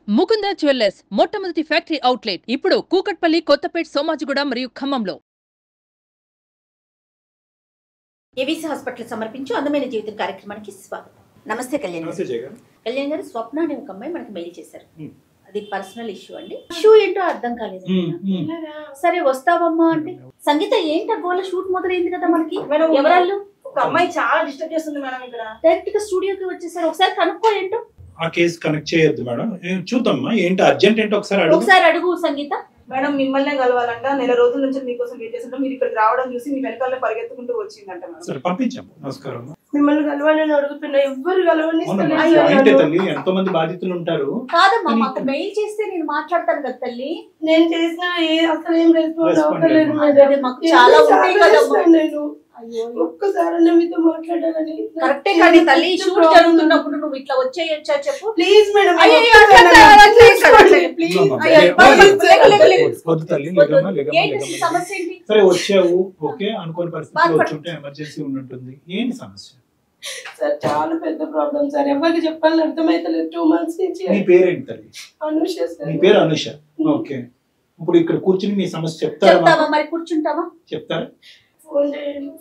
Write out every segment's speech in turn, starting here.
Mukunda jewellers మొట్టమొదటి factory outlet ఇప్పుడు కూకట్పల్లి, కొత్తపేట్, సోమాజిగూడ మరియు ఖమ్మంలో. ఏబీసీ హాస్పిటల్ సమర్పించు అందమైన జీవితం కార్యక్రమానికి స్వాగతం. నమస్తే కళ్యాణ్ గారు. కళ్యాణ్ గారు, స్వప్న అనే ఒక అమ్మాయి మనకి మెయిల్ చేశారు. అది పర్సనల్ ఇష్యూ అండి. ఇష్యూ ఏంటో అర్థం కాలేదు. సరే వస్తావమ్మా అంటే, సంగీత ఏంటి గోల, షూట్ మొదలైంది కదా మనకి. ఎవరాళ్ళు? ఒక అమ్మాయి చాలా డిస్టర్బ్ చేస్తుంది మేడం. ఇక్కడ డైరెక్ట్ గా స్టూడియోకి వచ్చేసారు. ఒకసారి కనుక్కో ఏంటో. ఆ కేసు కనెక్ట్ చేయొద్దు మేడం, చూద్దామా ఏంటి అర్జెంట్ ఏంటో ఒకసారి అడుగు సంగీత. మేడం మిమ్మల్నే కలవాలంట, నెల రోజుల నుంచి మీకోసం వెయిట్ చేస్తుంటే మీరు ఇక్కడికి రావడం చూసి మీ వెనకాల పరిగెత్తుకుంటూ వచ్చిందంట మేడం. సరే పంపించాము. నమస్కారం. మిమ్మల్ని కలవాలని అడుగుతున్నా, ఎవ్వరు కలవని. ఎంతో మంది బాధితులు ఉంటారు. కాదమ్మా, మాకు మెయిల్ చేస్తే నేను మాట్లాడతాను కదా తల్లి. నేను చేసిన అసలు ఏం రెస్పాన్స్ అవ్వలేదు మేడం. మాకు చాలా ఉంటాయి కదమ్మా. నేను ఒక్కసారి మీతో మాట్లాడాలని. కరెక్టే కానీ తల్లి, షూట్ జరుగుతున్నప్పుడు నువ్వు ఇట్లా వచ్చేయచ్చా చెప్పు ప్లీజ్ మేడం. సమస్య ఏంటి? సరే వచ్చావు, ఓకే అనుకోని పరిస్థితి వచ్చుంటే ఎమర్జెన్సీ ఉన్నట్టుంది. ఏంటి సమస్య? సార్ చాలా పెద్ద ప్రాబ్లం సార్, ఎవరికి చెప్పాలని అర్థమైతలేదు 2 months నుంచి. నీ పేరేంటి తల్లి? అనుష సార్. నీ పేరు అనుష. ఓకే, ఇప్పుడు ఇక్కడ కూర్చుని మీ సమస్య చెప్తారా? మరి కూర్చుంటావా? చెప్తారా?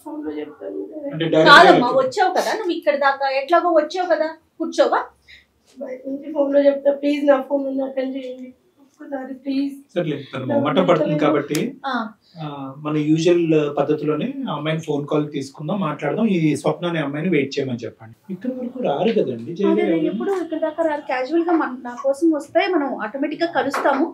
ఫోన్ లో చెప్తాను. కాదమ్మా, వచ్చావు కదా నువ్వు ఇక్కడ దాకా, ఎట్లాగో వచ్చావు కదా, కూర్చోవా? ఫోన్ లో చెప్తా ప్లీజ్. నా ఫోన్ అటెండ్ చేయండి ఒక్కసారి ప్లీజ్. సరే, మొమ్మట పడుతుంది కాబట్టి మన యూజువల్ పద్ధతిలోనే అమ్మాయిని ఫోన్ కాల్ తీసుకుందాం, మాట్లాడదాం. ఈ స్వప్న అనే అమ్మాయిని వెయిట్ చేయమని చెప్పండి. ఇక్కడ వరకు రారు కదండి. ఎప్పుడు ఇక్కడ దాకా రారు. క్యాజువల్ గా నా కోసం వస్తే మనం ఆటోమేటిక్ గా కలుస్తాము.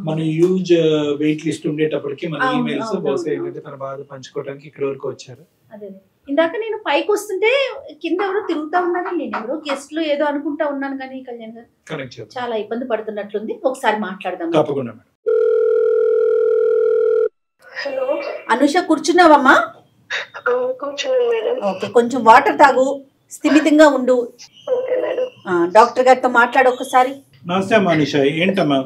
మన యూజ్ వెయిట్ లిస్ట్ ఉండేటప్పటికి మన ఈమెయిల్స్ బహుశా ఏంటంటే తన బాధ పంచుకోవడానికి ఇక్కడ వరకు వచ్చారు. అదే ఇందాక నేను పైకి వస్తుంటే కింద ఎవరో తిరుగుతా ఉన్నాను. నేను ఎవరో గెస్ట్లు ఏదో అనుకుంటా ఉన్నాను కానీ కళ్యాణ్ గారు చాలా ఇబ్బంది పడుతున్నట్లుంది. ఒకసారి మాట్లాడదాం. తప్పకుండా మేడం. హలో అనుష, కూర్చున్నావమ్మా? కూర్చున్నాను మేడం. ఓకే, కొంచెం వాటర్ తాగు, స్థిమితంగా ఉండు. Okay madam. డాక్టర్ గారితో మాట్లాడు ఒకసారి. నమస్తే మనీష, ఏంటమ్మా?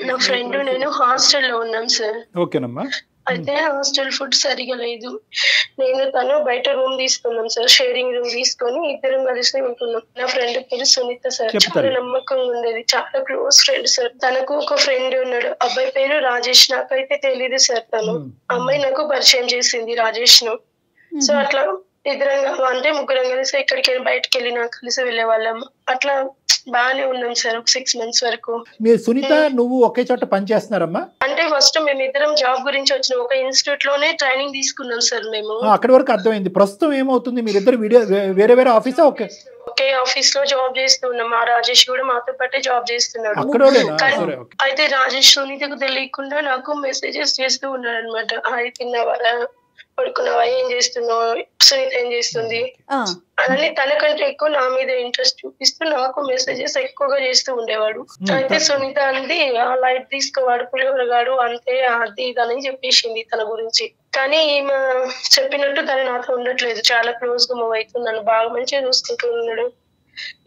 నా ఫ్రెండ్ నేను హాస్టల్లో ఉన్నాం సార్. ఓకేనమ్మా. అయితే హాస్టల్ ఫుడ్ సరిగా లేదు. నేను తను బయట రూమ్ తీసుకున్నాం సార్, షేరింగ్ రూమ్ తీసుకొని ఇద్దరం కలిసి ఉంటున్నాం. నా ఫ్రెండ్ పేరు సునీత సార్. చాలా నమ్మకంగా ఉండేది, చాలా క్లోజ్ ఫ్రెండ్ సార్. తనకు ఒక ఫ్రెండ్ ఉన్నాడు, అబ్బాయి పేరు రాజేష్. నాకైతే తెలీదు సార్. తను అమ్మాయి నాకు పరిచయం చేసింది రాజేష్ ను. సో అట్లా ఇద్దరం అంటే ముగ్గురం కలిసి ఎక్కడికైనా బయటకు వెళ్ళినా కలిసి వెళ్ళే వాళ్ళం. అట్లా బాగానే ఉన్నాం సార్ ఒక 6 months వరకు. మీరు సునీత నువ్వు ఒకే చోట పని చేస్తున్నారమ్మా? అంటే ఫస్ట్ మేము ఇద్దరం జాబ్ గురించి వచ్చిన ఒక ఇన్స్టిట్యూట్ లోనే ట్రైనింగ్ తీసుకున్నాం సార్ మేము. అక్కడి వరకు అర్థమైంది. ప్రస్తుతం ఏమవుతుంది? మీరిద్దరు వేరే వేరే ఆఫీసా? ఒకే ఆఫీస్ లో జాబ్ చేస్తున్నాం. ఆ రాజేష్ కూడా మాతో పాటే జాబ్ చేస్తున్నాడు. అయితే రాజేష్ సునీతకు తెలియకుండా నాకు మెసేజెస్ చేస్తూ ఉన్నాడు అనమాట. హాయ్, తిన్నావారా, పడుకున్నావా, ఏం చేస్తున్నావు, సునీత ఏం చేస్తుంది అని. తనకంటే ఎక్కువ నా మీద ఇంట్రెస్ట్ చూపిస్తూ నాకు మెసేజెస్ ఎక్కువగా చేస్తూ ఉండేవాడు. అయితే సునీత అంది, ఆ లైట్ తీసుకోవాడు, పులిహోరగాడు, అంతే, అది ఇదని చెప్పేసింది తన గురించి. కానీ ఈమె చెప్పినట్టు తను నాతో ఉండట్లేదు, చాలా క్లోజ్ గా మూవ్ అవుతుంది, నన్ను బాగా మంచిగా చూసుకుంటూ ఉన్నాడు.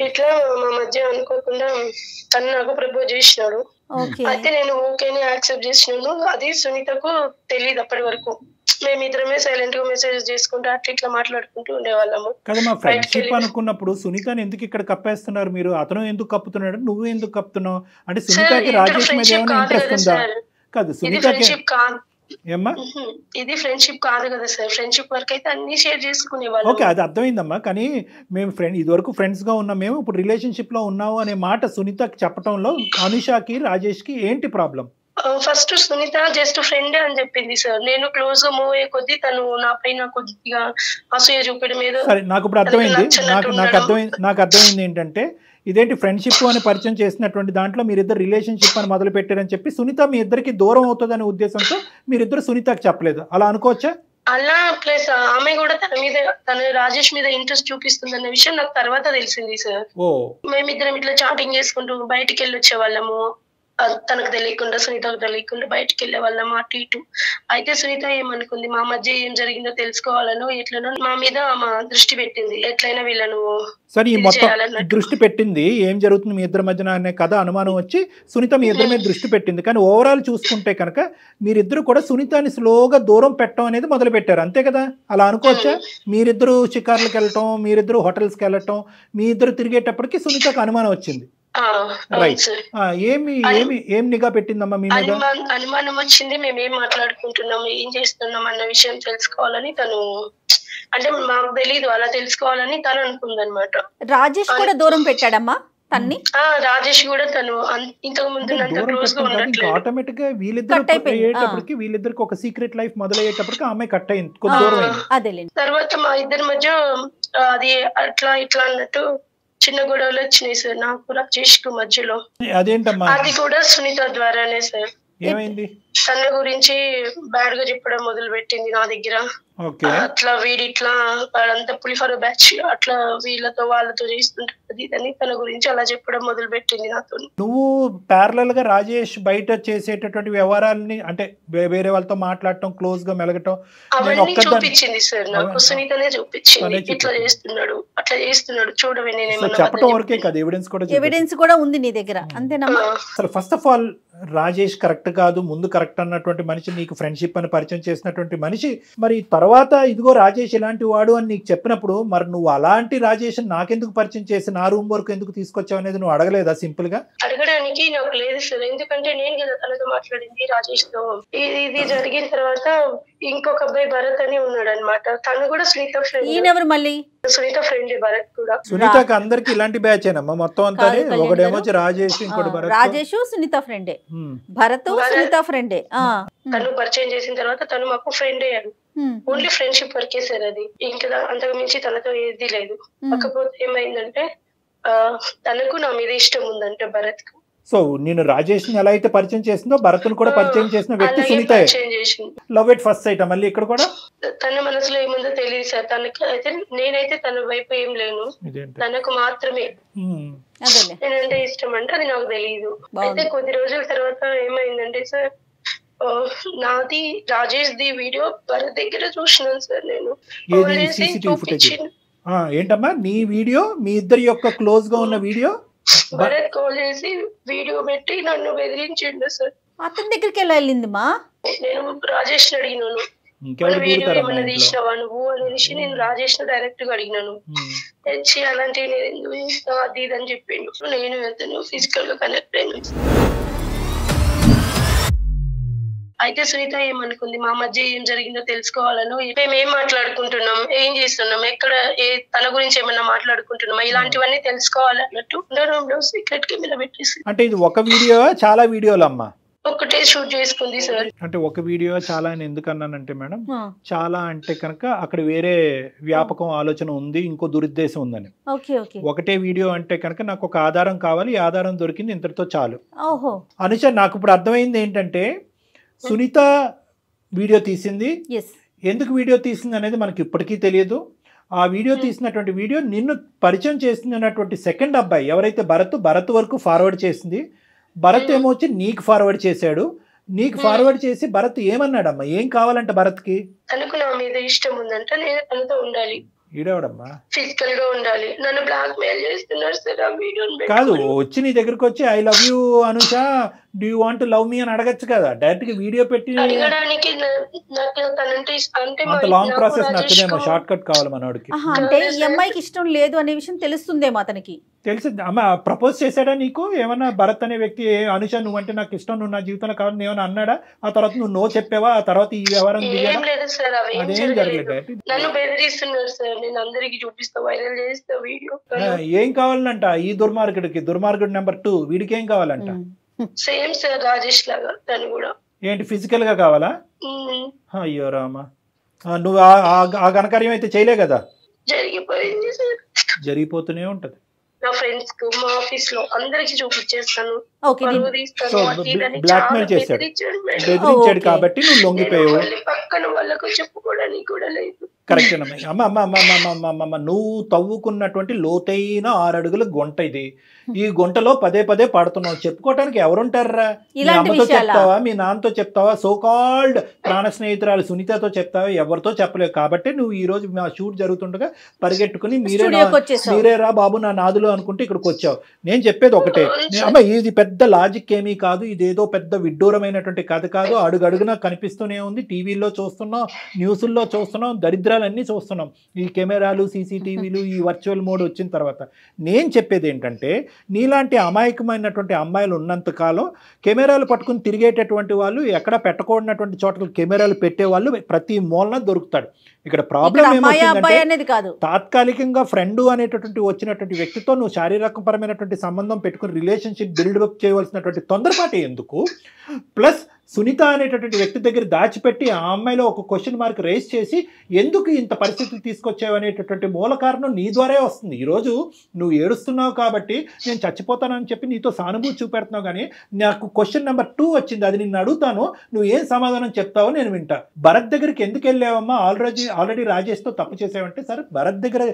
ఇట్లా మా మధ్య అనుకోకుండా తను నాకు ప్రపోజ్ చేసినాడు. అయితే నేను ఓకేని యాక్సెప్ట్ చేసినాను. అది సునీతకు తెలియదు అప్పటి వరకు. మేమిద్దరమే సైలెంట్ గా మెసేజ్ చేసుకుంటూ అట్లా ఇట్లా మాట్లాడుకుంటూ ఉండేవాళ్ళము. కదమ్మా, ఫ్రెండ్షిప్ అనుకున్నప్పుడు సునీతని ఎందుకు ఇక్కడ కప్పేస్తున్నారు మీరు? అతను ఎందుకు కప్పుతున్నాడు, నువ్వు ఎందుకు కప్పుతున్నావు? అంటే సునీతకి రాజేష్ మీద ఏమైనా ఇంట్రెస్ట్ ఉందా? కాదు, సునీతకి ఏమ్మా ఇది ఫ్రెండ్షిప్ కాదు కదా సార్. ఫ్రెండ్షిప్ వరకు అయితే అన్ని షేర్ చేసుకునేవాళ్ళం. ఓకే, అది అర్థమైందమ్మా. కానీ మేము ఇదివరకు ఫ్రెండ్స్ గా ఉన్నాం, మేము ఇప్పుడు రిలేషన్షిప్ లో ఉన్నావు అనే మాట సునీతకి చెప్పడంలో అనుషాకి రాజేష్ కి ఏంటి problem? First Sunitha just friend అని చెప్పింది సార్. నేను క్లోజ్ గా మూవ్ అయ్యే కొద్దీ తను నా పైన కొద్దిగా అసూయ చూపడం ఏదో. సరే, నాకు ఇప్పుడు అర్థమైంది. నాకు అర్థమైంది ఏంటంటే, ఇదేంటి ఫ్రెండ్షిప్ అని పరిచయం చేసినటువంటి దాంట్లో మీరిద్దరు రిలేషన్షిప్ అని మొదలు పెట్టారని చెప్పి సునీత మీ ఇద్దరికి దూరం అవుతుందనే ఉద్దేశంతో మీరిద్దరు సునీతకి చెప్పలేదు, అలా అనుకోవచ్చా? అలా ప్లస్ ఆమె కూడా తన రాజేష్ మీద ఇంట్రెస్ట్ చూపిస్తుందన్న విషయం నాకు తర్వాత తెలిసింది సార్. మేమిద్దరం ఇట్లా చాటింగ్ చేసుకుంటూ బయటికి వెళ్ళి వచ్చే వాళ్ళము. తనకు తెలియకుండా, సునీతకు తెలియకుండా బయటకు వెళ్ళే వాళ్ళం అటు ఇటు. అయితే సునీత ఏమనుకుంది, మా మధ్య ఏం జరిగిందో తెలుసుకోవాలను ఎట్లనో మా మీద మా దృష్టి పెట్టింది. ఎట్లయినా వీళ్ళను సరే, ఈ మొత్తం దృష్టి పెట్టింది, ఏం జరుగుతుంది మీ ఇద్దరి మధ్యన అనే కథ అనుమానం వచ్చి సునీత మీ ఇద్దరి మీద దృష్టి పెట్టింది. కానీ ఓవరాల్ చూసుకుంటే కనుక మీరిద్దరు కూడా సునీతని స్లోగా దూరం పెట్టడం అనేది మొదలు పెట్టారు, అంతే కదా? అలా అనుకోవచ్చా? మీరిద్దరు షికార్లకు వెళ్ళటం, మీరిద్దరు హోటల్స్కి వెళ్ళటం, మీ ఇద్దరు తిరిగేటప్పటికి సునీతకు అనుమానం వచ్చింది. రైట్. ఏం నిఘా పెట్టిందమ్మా మీ మీద? అనుమానం వచ్చింది, మేము ఏం మాట్లాడుకుంటున్నాం, ఏం చేస్తున్నాం అన్న విషయం తెలుసుకోవాలని తను, అంటే మాకు తెలీదు, అలా తెలుసుకోవాలని తను అనుకుందనమాట. రాజేష్ కూడా దూరం పెట్టాడమ్మా తన్ని. రాజేష్ కూడా తను ఇంతకు ముందు ఆటోమేటిక్ గా వీళ్ళిద్దరికి ఒక సీక్రెట్ లైఫ్ మొదలయ్యేటప్పటికి ఆమె కట్ అయింది, కొద్ది దూరం అయింది. తర్వాత మా ఇద్దరి మధ్య అది అట్లా ఇట్లా అన్నట్టు చిన్న గొడవలు వచ్చినాయి సార్ నాకు రాజేష్ కు మధ్యలో. అదేంటమ్మా? అది కూడా సునీత ద్వారానే సార్. ఏమైంది? తన గురించి బ్యాడ్ గా చెప్పడం మొదలు పెట్టింది నా దగ్గర. అట్లా వీడిట్లా వాళ్ళంతా పులిహోర బ్యాచ్ అట్లా వీళ్ళతో వాళ్ళతో చేస్తుంటది అని తన గురించి అలా చెప్పడం మొదలు పెట్టింది నాతో. నువ్వు ప్యారలల్ గా రాజేష్ బయట చేసేటటువంటి వ్యవహారాలని, అంటే వేరే వాళ్ళతో మాట్లాడటం, క్లోజ్ గా మెలగటం అవన్నీ చూపించింది సార్ నాకు. సునీతనే చూపించింది, ఇట్లా చేస్తున్నాడు అట్లా చేస్తున్నాడు చూడవే. నేను చెప్పడం వరకే కాదు, ఎవిడెన్స్ కూడా ఉంది నీ దగ్గర, అంతేనమ్మా? అసలు first of all Rajesh correct కాదు, ముందు కరెక్ట్ అన్నటువంటి మనిషి, నీకు ఫ్రెండ్షిప్ అని పరిచయం చేసినటువంటి మనిషి, మరి తర్వాత ఇదిగో రాజేష్ ఇలాంటి వాడు అని నీకు చెప్పినప్పుడు మరి నువ్వు అలాంటి రాజేష్ నాకెందుకు పరిచయం చేసి నా రూమ్ వరకు ఎందుకు తీసుకొచ్చావు అనేది నువ్వు అడగలేదా? సింపుల్ గా అడగడానికి నాకు లేదు సార్, ఎందుకంటే నేను కదా తనతో మాట్లాడింది రాజేష్ తో. ఇది జరిగిన తర్వాత ఇంకొక అబ్బాయి భరత్ అని ఉన్నాడు అనమాట, తను కూడా సునీత ఫ్రెండ్. మళ్ళీ సునీత ఫ్రెండ్ భరత్ కూడా. సునీతకి అందరికి ఇలాంటి బ్యాచ్ ఏనమ్మా మొత్తం అంతా? ఒకడేమో రాజేష్, ఇంకోటి భరత్. రాజేష్ సునీత ఫ్రెండే, భరత్ సునీత ఫ్రెండే. తను పరిచయం చేసిన తర్వాత తను మాకు ఫ్రెండ్ అయ్యాడు. ఓన్లీ ఫ్రెండ్షిప్ వరకే సార్ అది, ఇంకా అంతకు మించి తనతో ఏది లేదు. కాకపోతే ఏమైందంటే తనకు నా మీద ఇష్టం ఉందంటే భరత్ కు. సో నేను రాజేష్ ని ఎలా అయితే పరిచయం చేసిందో భరత్ ను కూడా పరిచయం చేసిన వ్యక్తి Sunitha. Love at first sight మళ్ళీ ఇక్కడ కూడా. తన మనసులో ఏముందో తెలియదు సార్ తనకి. అయితే నేనైతే తన వైపు ఏం లేను, తనకు మాత్రమే నేనంటే ఇష్టం అంటే అది నాకు తెలియదు. అయితే కొద్ది రోజుల తర్వాత ఏమైందంటే సార్, నాది రాజేష్ ది వీడియో భరత్ దగ్గర చూసినాను సార్ నేను. ఏంటమ్మా నీ వీడియో? మీ ఇద్దరి యొక్క క్లోజ్ గా ఉన్న వీడియో భరత్ కాల్ చేసి వీడియో పెట్టి నన్ను బెదిరించిండు సార్. అతని దగ్గరికి ఎలా వెళ్ళింది మా? నేను రాజేష్ ని అడిగినాను, వీడియో ఏమన్నా తీసినావా నువ్వు అనేసి నేను రాజేష్ ను డైరెక్ట్ గా అడిగినాను. తెచ్చి అలాంటివి అది ఇది అని చెప్పిండు. నేను అతను ఫిజికల్ గా కనెక్ట్ అయినా. అయితే సునీత ఏమనుకుంది, మా మధ్య ఏం జరిగిందో తెలుసుకోవాలను, మేము ఏం మాట్లాడుకుంటున్నాం, ఏం చేస్తున్నాం, ఎక్కడ తన గురించి ఏమన్నా మాట్లాడుకుంటున్నాం, ఇలాంటివన్నీ తెలుసుకోవాలన్నట్టు సీక్రెట్ కెమెరా పెట్టేసి. అంటే ఇది ఒక వీడియో చాలా వీడియోలు అమ్మా? ఒకటే షూట్ చేసుకుంది సార్. అంటే ఒక వీడియో చాలా అని ఎందుకన్నానంటే మేడం, చాలా అంటే కనుక అక్కడ వేరే వ్యాపకం ఆలోచన ఉంది, ఇంకో దురుద్దేశం ఉందని. ఒకటే వీడియో అంటే కనుక నాకు ఒక ఆధారం కావాలి, ఈ ఆధారం దొరికింది, ఇంతటితో చాలు. అనుష నాకు ఇప్పుడు అర్థమైంది ఏంటంటే సునీత వీడియో తీసింది, ఎందుకు వీడియో తీసింది అనేది మనకి ఇప్పటికీ తెలియదు. ఆ వీడియో తీసినటువంటి వీడియో నిన్ను పరిచయం చేసినటువంటి సెకండ్ అబ్బాయి ఎవరైతే భరత్ వరకు ఫార్వర్డ్ చేసింది. భరత్ ఏమో వచ్చి నీకు ఫార్వర్డ్ చేశాడు. నీకు ఫార్వర్డ్ చేసి భరత్ ఏమన్నాడమ్మా, ఏం కావాలంట భరత్కి? తనకు నా మీద ఇష్టం ఉందంట, నేను తనతో ఉండాలి, ఈడవడమ్మా ఫిజికల్ గా ఉండాలి. నన్ను బ్లాక్ మెయిల్ చేస్తున్నారు సార్. ఆ వీడియోని కాదు వచ్చి నీ దగ్గరకు వచ్చి I love you Anusha, do you want love మీ అని అడగచ్చు కదా. డైరెక్ట్ గా వీడియో పెట్టి అడగడానికి అంత లాంగ్ ప్రాసెస్ నచ్చదేమో, షార్ట్ కట్ కావాలి మనోడికి. అంటే ఈ అమ్మాయికి ఇష్టం లేదు అనే విషయం తెలుస్తుందేమో అతనికి. తెలిసింది అమ్మ. ప్రపోజ్ చేశాడా నీకు ఏమన్నా? భరత్ అనే వ్యక్తి అనుష నువ్వంటే నాకు ఇష్టం, నువ్వు నా జీవితంలో కావాలని ఏమన్నా అన్నాడా? ఆ తర్వాత నువ్వు నో చెప్పావా? ఆ తర్వాత ఈ వ్యవహారం అదేం జరగలేదు. నన్ను బెదిరిస్తున్నారు సార్, నేను అందరికి చూపిస్తా, వైరల్ చేస్తా వీడియో. ఏం కావాలంట ఈ దుర్మార్గుడికి? దుర్మార్గుడు నెంబర్ 2 వీడికి ఏం కావాలంట? సేమ్ సార్ రాజేష్ లాగా తను కూడా. ఏంటి ఫిజికల్ గా కావాలా? అయ్యో రామా, నువ్వు ఆ ఘనకార్యం అయితే చేయలే కదా? జరిగిపోయింది సార్. జరిగిపోతూనే ఉంటది. నా ఫ్రెండ్స్ కు, మా ఆఫీస్ లో అందరికి చూపించేస్తాను. బ్లాక్ మెయిల్ చేశాడు, బెదిరించాడు కాబట్టి నువ్వు లొంగిపోయావు. పక్కన వాళ్ళకు చెప్పుకోవడానికి కూడా లేదు. కరెక్టేనమ్మా. అమ్మ అమ్మ అమ్మ అమ్మ అమ్మ అమ్మ అమ్మ నువ్వు తవ్వుకున్నటువంటి లోతైన 6 అడుగుల గుంట ఇది. ఈ గుంటలో పదే పదే పడుతున్నావు, చెప్పుకోవటానికి ఎవరుంటారా? మీ అమ్మతో చెప్తావా, మీ నాన్నతో చెప్తావా, సో కాల్డ్ ప్రాణ స్నేహితురాలు సునీతతో చెప్తావా? ఎవరితో చెప్పలేవు. కాబట్టి నువ్వు ఈ రోజు మా షూట్ జరుగుతుండగా పరిగెట్టుకుని మీరేరా బాబు నా నాదులు అనుకుంటే ఇక్కడికి వచ్చావు. నేను చెప్పేది ఒకటే అమ్మ, ఇది పెద్ద లాజిక్ ఏమీ కాదు, ఇదేదో పెద్ద విడ్డూరమైనటువంటి కథ కాదు. అడుగడుగునా కనిపిస్తూనే ఉంది, టీవీల్లో చూస్తున్నాం, న్యూస్ల్లో చూస్తున్నాం, దరిద్రాలన్నీ చూస్తున్నాం. ఈ కెమెరాలు, సీసీటీవీలు, ఈ వర్చువల్ మోడ్ వచ్చిన తర్వాత నేను చెప్పేది ఏంటంటే నీలాంటి అమాయకమైనటువంటి అమ్మాయిలు ఉన్నంతకాలం కెమెరాలు పట్టుకుని తిరిగేటటువంటి వాళ్ళు ఎక్కడ పెట్టకూడనటువంటి చోట్ల కెమెరాలు పెట్టేవాళ్ళు ప్రతి మూలన దొరుకుతాడు. ఇక్కడ ప్రాబ్లం అనేది కాదు, తాత్కాలికంగా ఫ్రెండ్ అనేటటువంటి వచ్చినటువంటి వ్యక్తితో నువ్వు శారీరకపరమైనటువంటి సంబంధం పెట్టుకుని రిలేషన్షిప్ బిల్డప్ చేయవలసినటువంటి తొందరపాటు ఎందుకు? ప్లస్ సునీత అనేటటువంటి వ్యక్తి దగ్గర దాచిపెట్టి ఆ అమ్మాయిలో ఒక క్వశ్చన్ మార్క్ రేస్ చేసి ఎందుకు ఇంత పరిస్థితులు తీసుకొచ్చావు అనేటటువంటి మూల కారణం నీ ద్వారా వస్తుంది. ఈరోజు నువ్వు ఏడుస్తున్నావు కాబట్టి నేను చచ్చిపోతానని చెప్పి నీతో సానుభూతి చూపెడుతున్నావు, కానీ నాకు క్వశ్చన్ నెంబర్ 2 వచ్చింది, అది నిన్ను అడుగుతాను, నువ్వు ఏం సమాధానం చెప్తావో నేను వింటా. భరత్ దగ్గరికి ఎందుకు వెళ్ళావమ్మా? ఆల్రెడీ రాజేష్తో తప్పు చేసావంటే, సరే భరత్ దగ్గర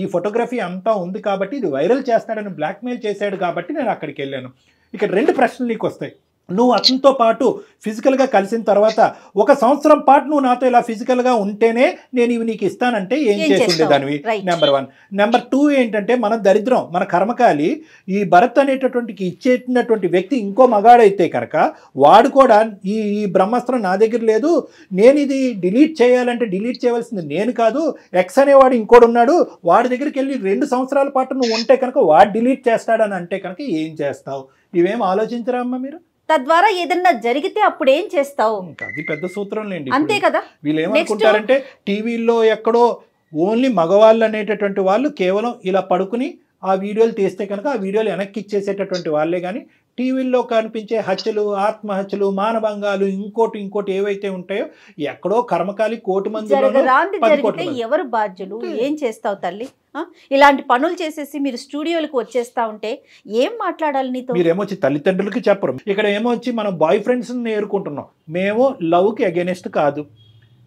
ఈ ఫోటోగ్రఫీ అంతా ఉంది కాబట్టి ఇది వైరల్ చేస్తాడని బ్లాక్మెయిల్ చేశాడు కాబట్టి నేను అక్కడికి వెళ్ళాను. ఇక్కడ 2 ప్రశ్నలు నీకు వస్తాయి. నువ్వు అతనితో పాటు ఫిజికల్గా కలిసిన తర్వాత 1 సంవత్సరం పాటు నువ్వు నాతో ఇలా ఫిజికల్గా ఉంటేనే నేను ఇవి నీకు ఇస్తానంటే ఏం చేసి ఉండేదానివి? నెంబర్ 1. నెంబర్ 2 ఏంటంటే, మన దరిద్రం, మన కర్మకాలి, ఈ భరత్ అనేటటువంటికి ఇచ్చేటటువంటి వ్యక్తి ఇంకో మగాడైతే కనుక వాడు కూడా ఈ బ్రహ్మాస్త్రం నా దగ్గర లేదు, నేను ఇది డిలీట్ చేయాలంటే డిలీట్ చేయవలసింది నేను కాదు, ఎక్స్ అనేవాడు ఇంకోడు ఉన్నాడు, వాడి దగ్గరికి వెళ్ళి 2 సంవత్సరాల పాటు నువ్వు ఉంటే కనుక వాడు డిలీట్ చేస్తాడని అంటే కనుక ఏం చేస్తావు? ఇవేం ఆలోచించరా అమ్మ మీరు? తద్వారా ఏదన్నా జరిగితే అప్పుడు ఏం చేస్తావు? అది పెద్ద సూత్రం లేండి. అంతే కదా. వీళ్ళు ఏమనుకుంటారంటే టీవీలో ఎక్కడో ఓన్లీ మగవాళ్ళు అనేటటువంటి వాళ్ళు కేవలం ఇలా పడుకుని ఆ వీడియోలు తీస్తే కనుక ఆ వీడియోలు వెనక్కి ఇచ్చేసేటటువంటి వాళ్ళే, కానీ టీవీల్లో కనిపించే హత్యలు, ఆత్మహత్యలు, మానభంగాలు, ఇంకోటి ఏవైతే ఉంటాయో ఎక్కడో కర్మకాలి కోటి మంది జరిగితే ఎవరు బాధ్యులు? ఏం చేస్తావు తల్లి? ఇలాంటి పనులు చేసేసి మీరు స్టూడియోలకు వచ్చేస్తా ఉంటే ఏం మాట్లాడాలి నీతో? మీరేమొచ్చి తల్లిదండ్రులకి చెప్పరు, ఇక్కడ ఏమొచ్చి మనం బాయ్ ఫ్రెండ్స్ నేర్చుకుంటున్నాం. మేము లవ్కి అగెనిస్ట్ కాదు,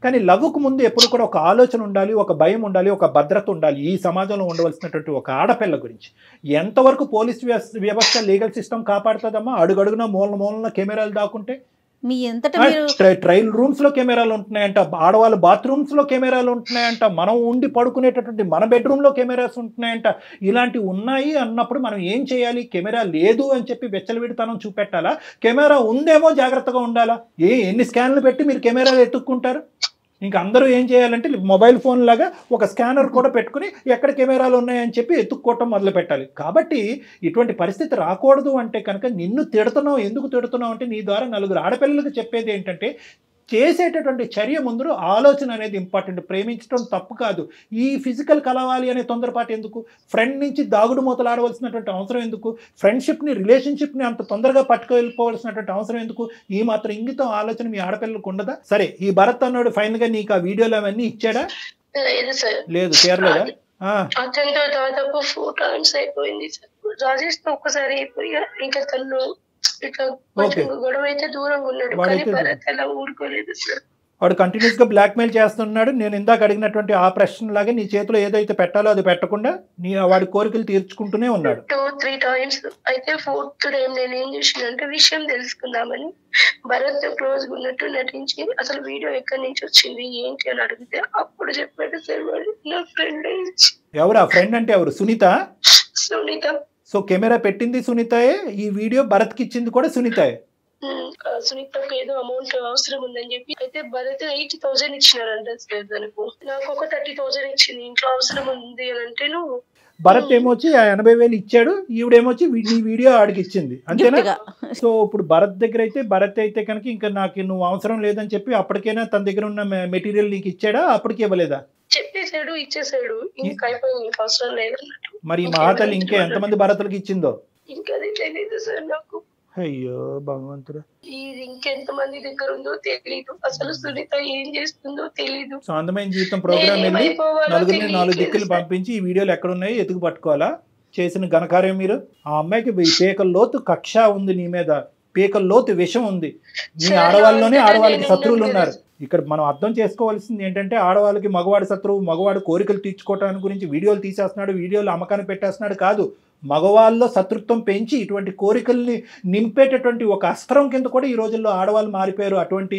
కానీ లవ్కు ముందు ఎప్పుడు కూడా ఒక ఆలోచన ఉండాలి, ఒక భయం ఉండాలి, ఒక భద్రత ఉండాలి. ఈ సమాజంలో ఉండవలసినటువంటి ఒక ఆడపిల్ల గురించి ఎంతవరకు పోలీస్ వ్యవస్థ, లీగల్ సిస్టమ్ కాపాడుతుందమ్మా? అడుగడుగున మూలన కెమెరాలు దాక్కుంటే మీ ట్రయల్ రూమ్స్ లో కెమెరాలు ఉంటున్నాయంట, ఆడవాళ్ళ బాత్రూమ్స్ లో కెమెరాలు ఉంటున్నాయంట, మనం ఉండి పడుకునేటటువంటి మన బెడ్రూమ్ లో కెమెరాస్ ఉంటున్నాయంట. ఇలాంటివి ఉన్నాయి అన్నప్పుడు మనం ఏం చేయాలి? కెమెరా లేదు అని చెప్పి వెచ్చలవిడితనం చూపెట్టాలా? కెమెరా ఉందేమో జాగ్రత్తగా ఉండాలా? ఎన్ని స్కాన్లు పెట్టి మీరు కెమెరాలు ఎత్తుక్కుంటారు? ఇంకా అందరూ ఏం చేయాలంటే మొబైల్ ఫోన్ లాగా ఒక స్కానర్ కూడా పెట్టుకుని ఎక్కడ కెమెరాలు ఉన్నాయని చెప్పి ఎత్తుక్కోవటం మొదలు పెట్టాలి. కాబట్టి ఇటువంటి పరిస్థితి రాకూడదు అంటే కనుక నిన్ను తిడుతున్నావు, ఎందుకు తిడుతున్నావు అంటే నీ ద్వారా 4 ఆడపిల్లలకు చెప్పేది ఏంటంటే, చేసేటటువంటి చర్య ముందు ఆలోచన అనేది ఇంపార్టెంట్. ప్రేమించడం తప్పు కాదు, ఈ ఫిజికల్ కలవాలి అనే తొందరపాటు ఎందుకు? ఫ్రెండ్ నుంచి దాగుడు మూతలు ఆడవలసినటువంటి అవసరం ఎందుకు? ఫ్రెండ్షిప్ని, రిలేషన్షిప్ని అంత తొందరగా పట్టుకెళ్ళిపోవాల్సినటువంటి అవసరం ఎందుకు? ఈ మాత్రం ఇంగితం ఆలోచన మీ ఆడపిల్లలకు ఉండదా? సరే, ఈ భరత్ అన్నాడు ఫైనల్గా నీకు ఆ వీడియోలు అవన్నీ ఇచ్చాడా? లేదు, చేరలేదా? అతనితో దాదాపు 4 times అయిపోయింది సార్. రాజేష్ తో ఒక్కసారి అయిపోయి ఇంకా తను ఇట్లా గొడవ అయితే దూరంగా ఉన్నాడు, కానీ భరత్ అలా ఊరుకోలేదు సార్. వాడు కంటిన్యూస్ గా బ్లాక్ మెయిల్ చేస్తున్నాడు. నేను ఇందాక అడిగినటువంటి ఆ ప్రశ్న లాగే నీ చేతిలో ఏదైతే పెట్టాలో అది పెట్టకుండా వాడి కోరికలు తీర్చుకుంటూనే ఉన్నాడు. 2-3 times. అయితే 4th టైం నేను ఏం చేసినంటే విషయం తెలుసుకుందామని భరత్ క్లోజ్ ఉన్నట్టు నటించి అసలు వీడియో ఎక్కడి నుంచి వచ్చింది ఏంటి అని అడిగితే అప్పుడు చెప్పాడు సార్ వాడు నా ఫ్రెండ్. ఎవరు ఆ ఫ్రెండ్ అంటే? ఎవరు? సునీత. సో కెమెరా పెట్టింది సునీతయే, ఈ వీడియో భరత్కి ఇచ్చింది కూడా సునీతయే. సునీతకు ఏదో అమౌంట్ అవసరం ఉందని చెప్పి అయితే భరత్ 80,000 ఇచ్చినారంట సార్ తనకు. నాకు ఒక 30,000 ఇచ్చింది, ఇంట్లో అవసరం ఉంది అని అంటే నువ్వు. భరత్ ఏమొచ్చి 80,000 ఇచ్చాడు, ఈవిడేమొచ్చి నీ వీడియో ఆడికి ఇచ్చింది, అంతేనా? సో ఇప్పుడు భరత్ దగ్గర అయితే భరత్ అయితే కనుక ఇంకా నాకు నువ్వు అవసరం లేదని చెప్పి అప్పటికైనా తన దగ్గర ఉన్న మెటీరియల్ నీకు ఇచ్చాడా? అప్పటికి ఇవ్వలేదా? చెప్పేసాడు, ఇచ్చేసాడు, ఇంకా అయిపోయింది, అవసరం లేదన్నట్టు. మరి మహాతల్లి ఇంకా ఎంతమంది భరతులకి ఇచ్చిందో ఇంకా అది తెలియదు సార్ నాకు. అయ్యో భగవంతుడు, ఇది ఇంకెంతమంది దగ్గర ఉందో తెలీదు, అసలు సునీత ఏం చేస్తుందో తెలీదు. సో అందమైన జీవితం ప్రోగ్రామ్ వెళ్ళి 4 దిక్కులు పంపించి ఈ వీడియోలు ఎక్కడ ఉన్నాయో ఎతుకు పట్టుకోవాలా? చేసిన ఘనకార్యం మీరు. ఆ అమ్మాయికి పీకల్లోతు కక్ష ఉంది నీ మీద, పీకల్లోతు విషం ఉంది. మీ ఆడవాళ్ళకి శత్రువులు ఉన్నారు. ఇక్కడ మనం అర్థం చేసుకోవాల్సింది ఏంటంటే, ఆడవాళ్ళకి మగవాడి శత్రువు, మగవాడు కోరికలు తీర్చుకోవడానికి గురించి వీడియోలు తీసేస్తున్నాడు, వీడియోలు అమ్మకాన్ని పెట్టేస్తున్నాడు కాదు, మగవాళ్ళలో శత్రుత్వం పెంచి ఇటువంటి కోరికల్ని నింపేటటువంటి ఒక అస్త్రం కింద కూడా ఈ రోజుల్లో ఆడవాళ్ళు మారిపోయారు. అటువంటి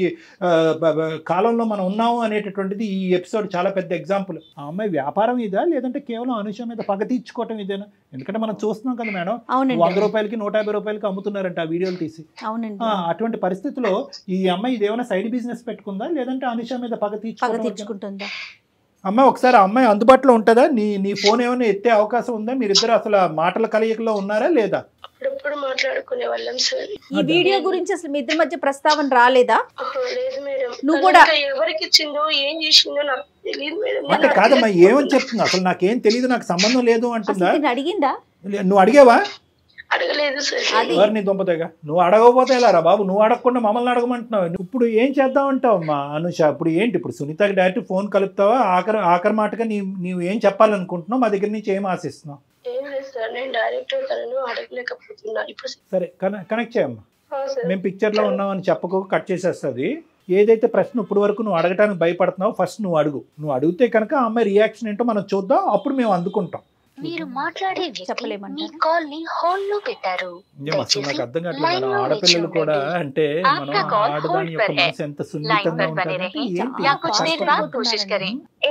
కాలంలో మనం ఉన్నాము అనేటటువంటిది ఈ ఎపిసోడ్ చాలా పెద్ద ఎగ్జాంపుల్. ఆ అమ్మాయి వ్యాపారం ఇదా, లేదంటే కేవలం అనుష మీద పగ తీర్చుకోవటం ఇదేనా? ఎందుకంటే మనం చూస్తున్నాం కదా మేడం, 100 రూపాయలకి 150 రూపాయలకి అమ్ముతున్నారంట ఆ వీడియోలు తీసి. అటువంటి పరిస్థితిలో ఈ అమ్మాయి ఇదేమైనా సైడ్ బిజినెస్ పెట్టుకుందా, లేదంటే అనుష మీద పగ తీర్చుకుంటుందా? అమ్మ ఒకసారి ఆ అమ్మాయి అందుబాటులో ఉంటుందా? నీ ఫోన్ ఏమైనా ఎత్తే అవకాశం ఉందా? మీరిద్దరు అసలు మాటల కలయికలో ఉన్నారా లేదా? అప్పుడప్పుడు మాట్లాడుకునే వాళ్ళం సార్. ఈ వీడియో గురించి అసలు మీ ఇద్దరి మధ్య ప్రస్తావన రాలేదా? లేదు మేడం. నువ్వు కూడా ఎవరికి ఇచ్చిందో ఏం చేసిందో నాకు తెలియదు మేడం. అంటే కాదమ్మా, ఏమని చెప్తున్నా? అసలు నాకేం తెలియదు, నాకు సంబంధం లేదు అంటుందా? అడిగిందా? నువ్వు అడిగావా? అడగలేదు సార్. ఎవరిని దుంపతేగా నువ్వు అడగకపోతే ఎలా రా బాబు? నువ్వు అడగకుండా మమ్మల్ని అడగమంటున్నావు. ఇప్పుడు ఏం చేద్దామంటావు అమ్మా అనుష? ఇప్పుడు ఏంటి? ఇప్పుడు సునీతకి డైరెక్ట్ ఫోన్ కలుపుతావా? ఆఖరి మాటగా నీవు ఏం చెప్పాలనుకుంటున్నావు? మా దగ్గర నుంచి ఏం ఆశిస్తున్నావు? ఏం లేదు సార్, నేను డైరెక్ట్ తనను అడగలేకపోతున్నా ఇప్పుడు. సరే కనెక్ట్ చేయమ్మా. మేము పిక్చర్లో ఉన్నామని చెప్పకు, కట్ చేసేస్తుంది. ఏదైతే ప్రశ్న ఇప్పుడు వరకు నువ్వు అడగటానికి భయపడుతున్నావు, ఫస్ట్ నువ్వు అడుగు. నువ్వు అడిగితే కనుక ఆ అమ్మాయి రియాక్షన్ ఏంటో మనం చూద్దాం, అప్పుడు మేము అందుకుంటాం. మీరు మాట్లాడే వ్యక్తి మీ చెప్పలేమంటారా? కాల్ ని హోల్డ్ లో పెట్టారు. అసలు నాకు అర్థం కావట్లేదు. మన ఆడపిల్లలు కూడా అంటే మనం ఆడదాని యొక్క మనసు ఎంత సున్నితంగా ఉంటుందంటే ఏంటి?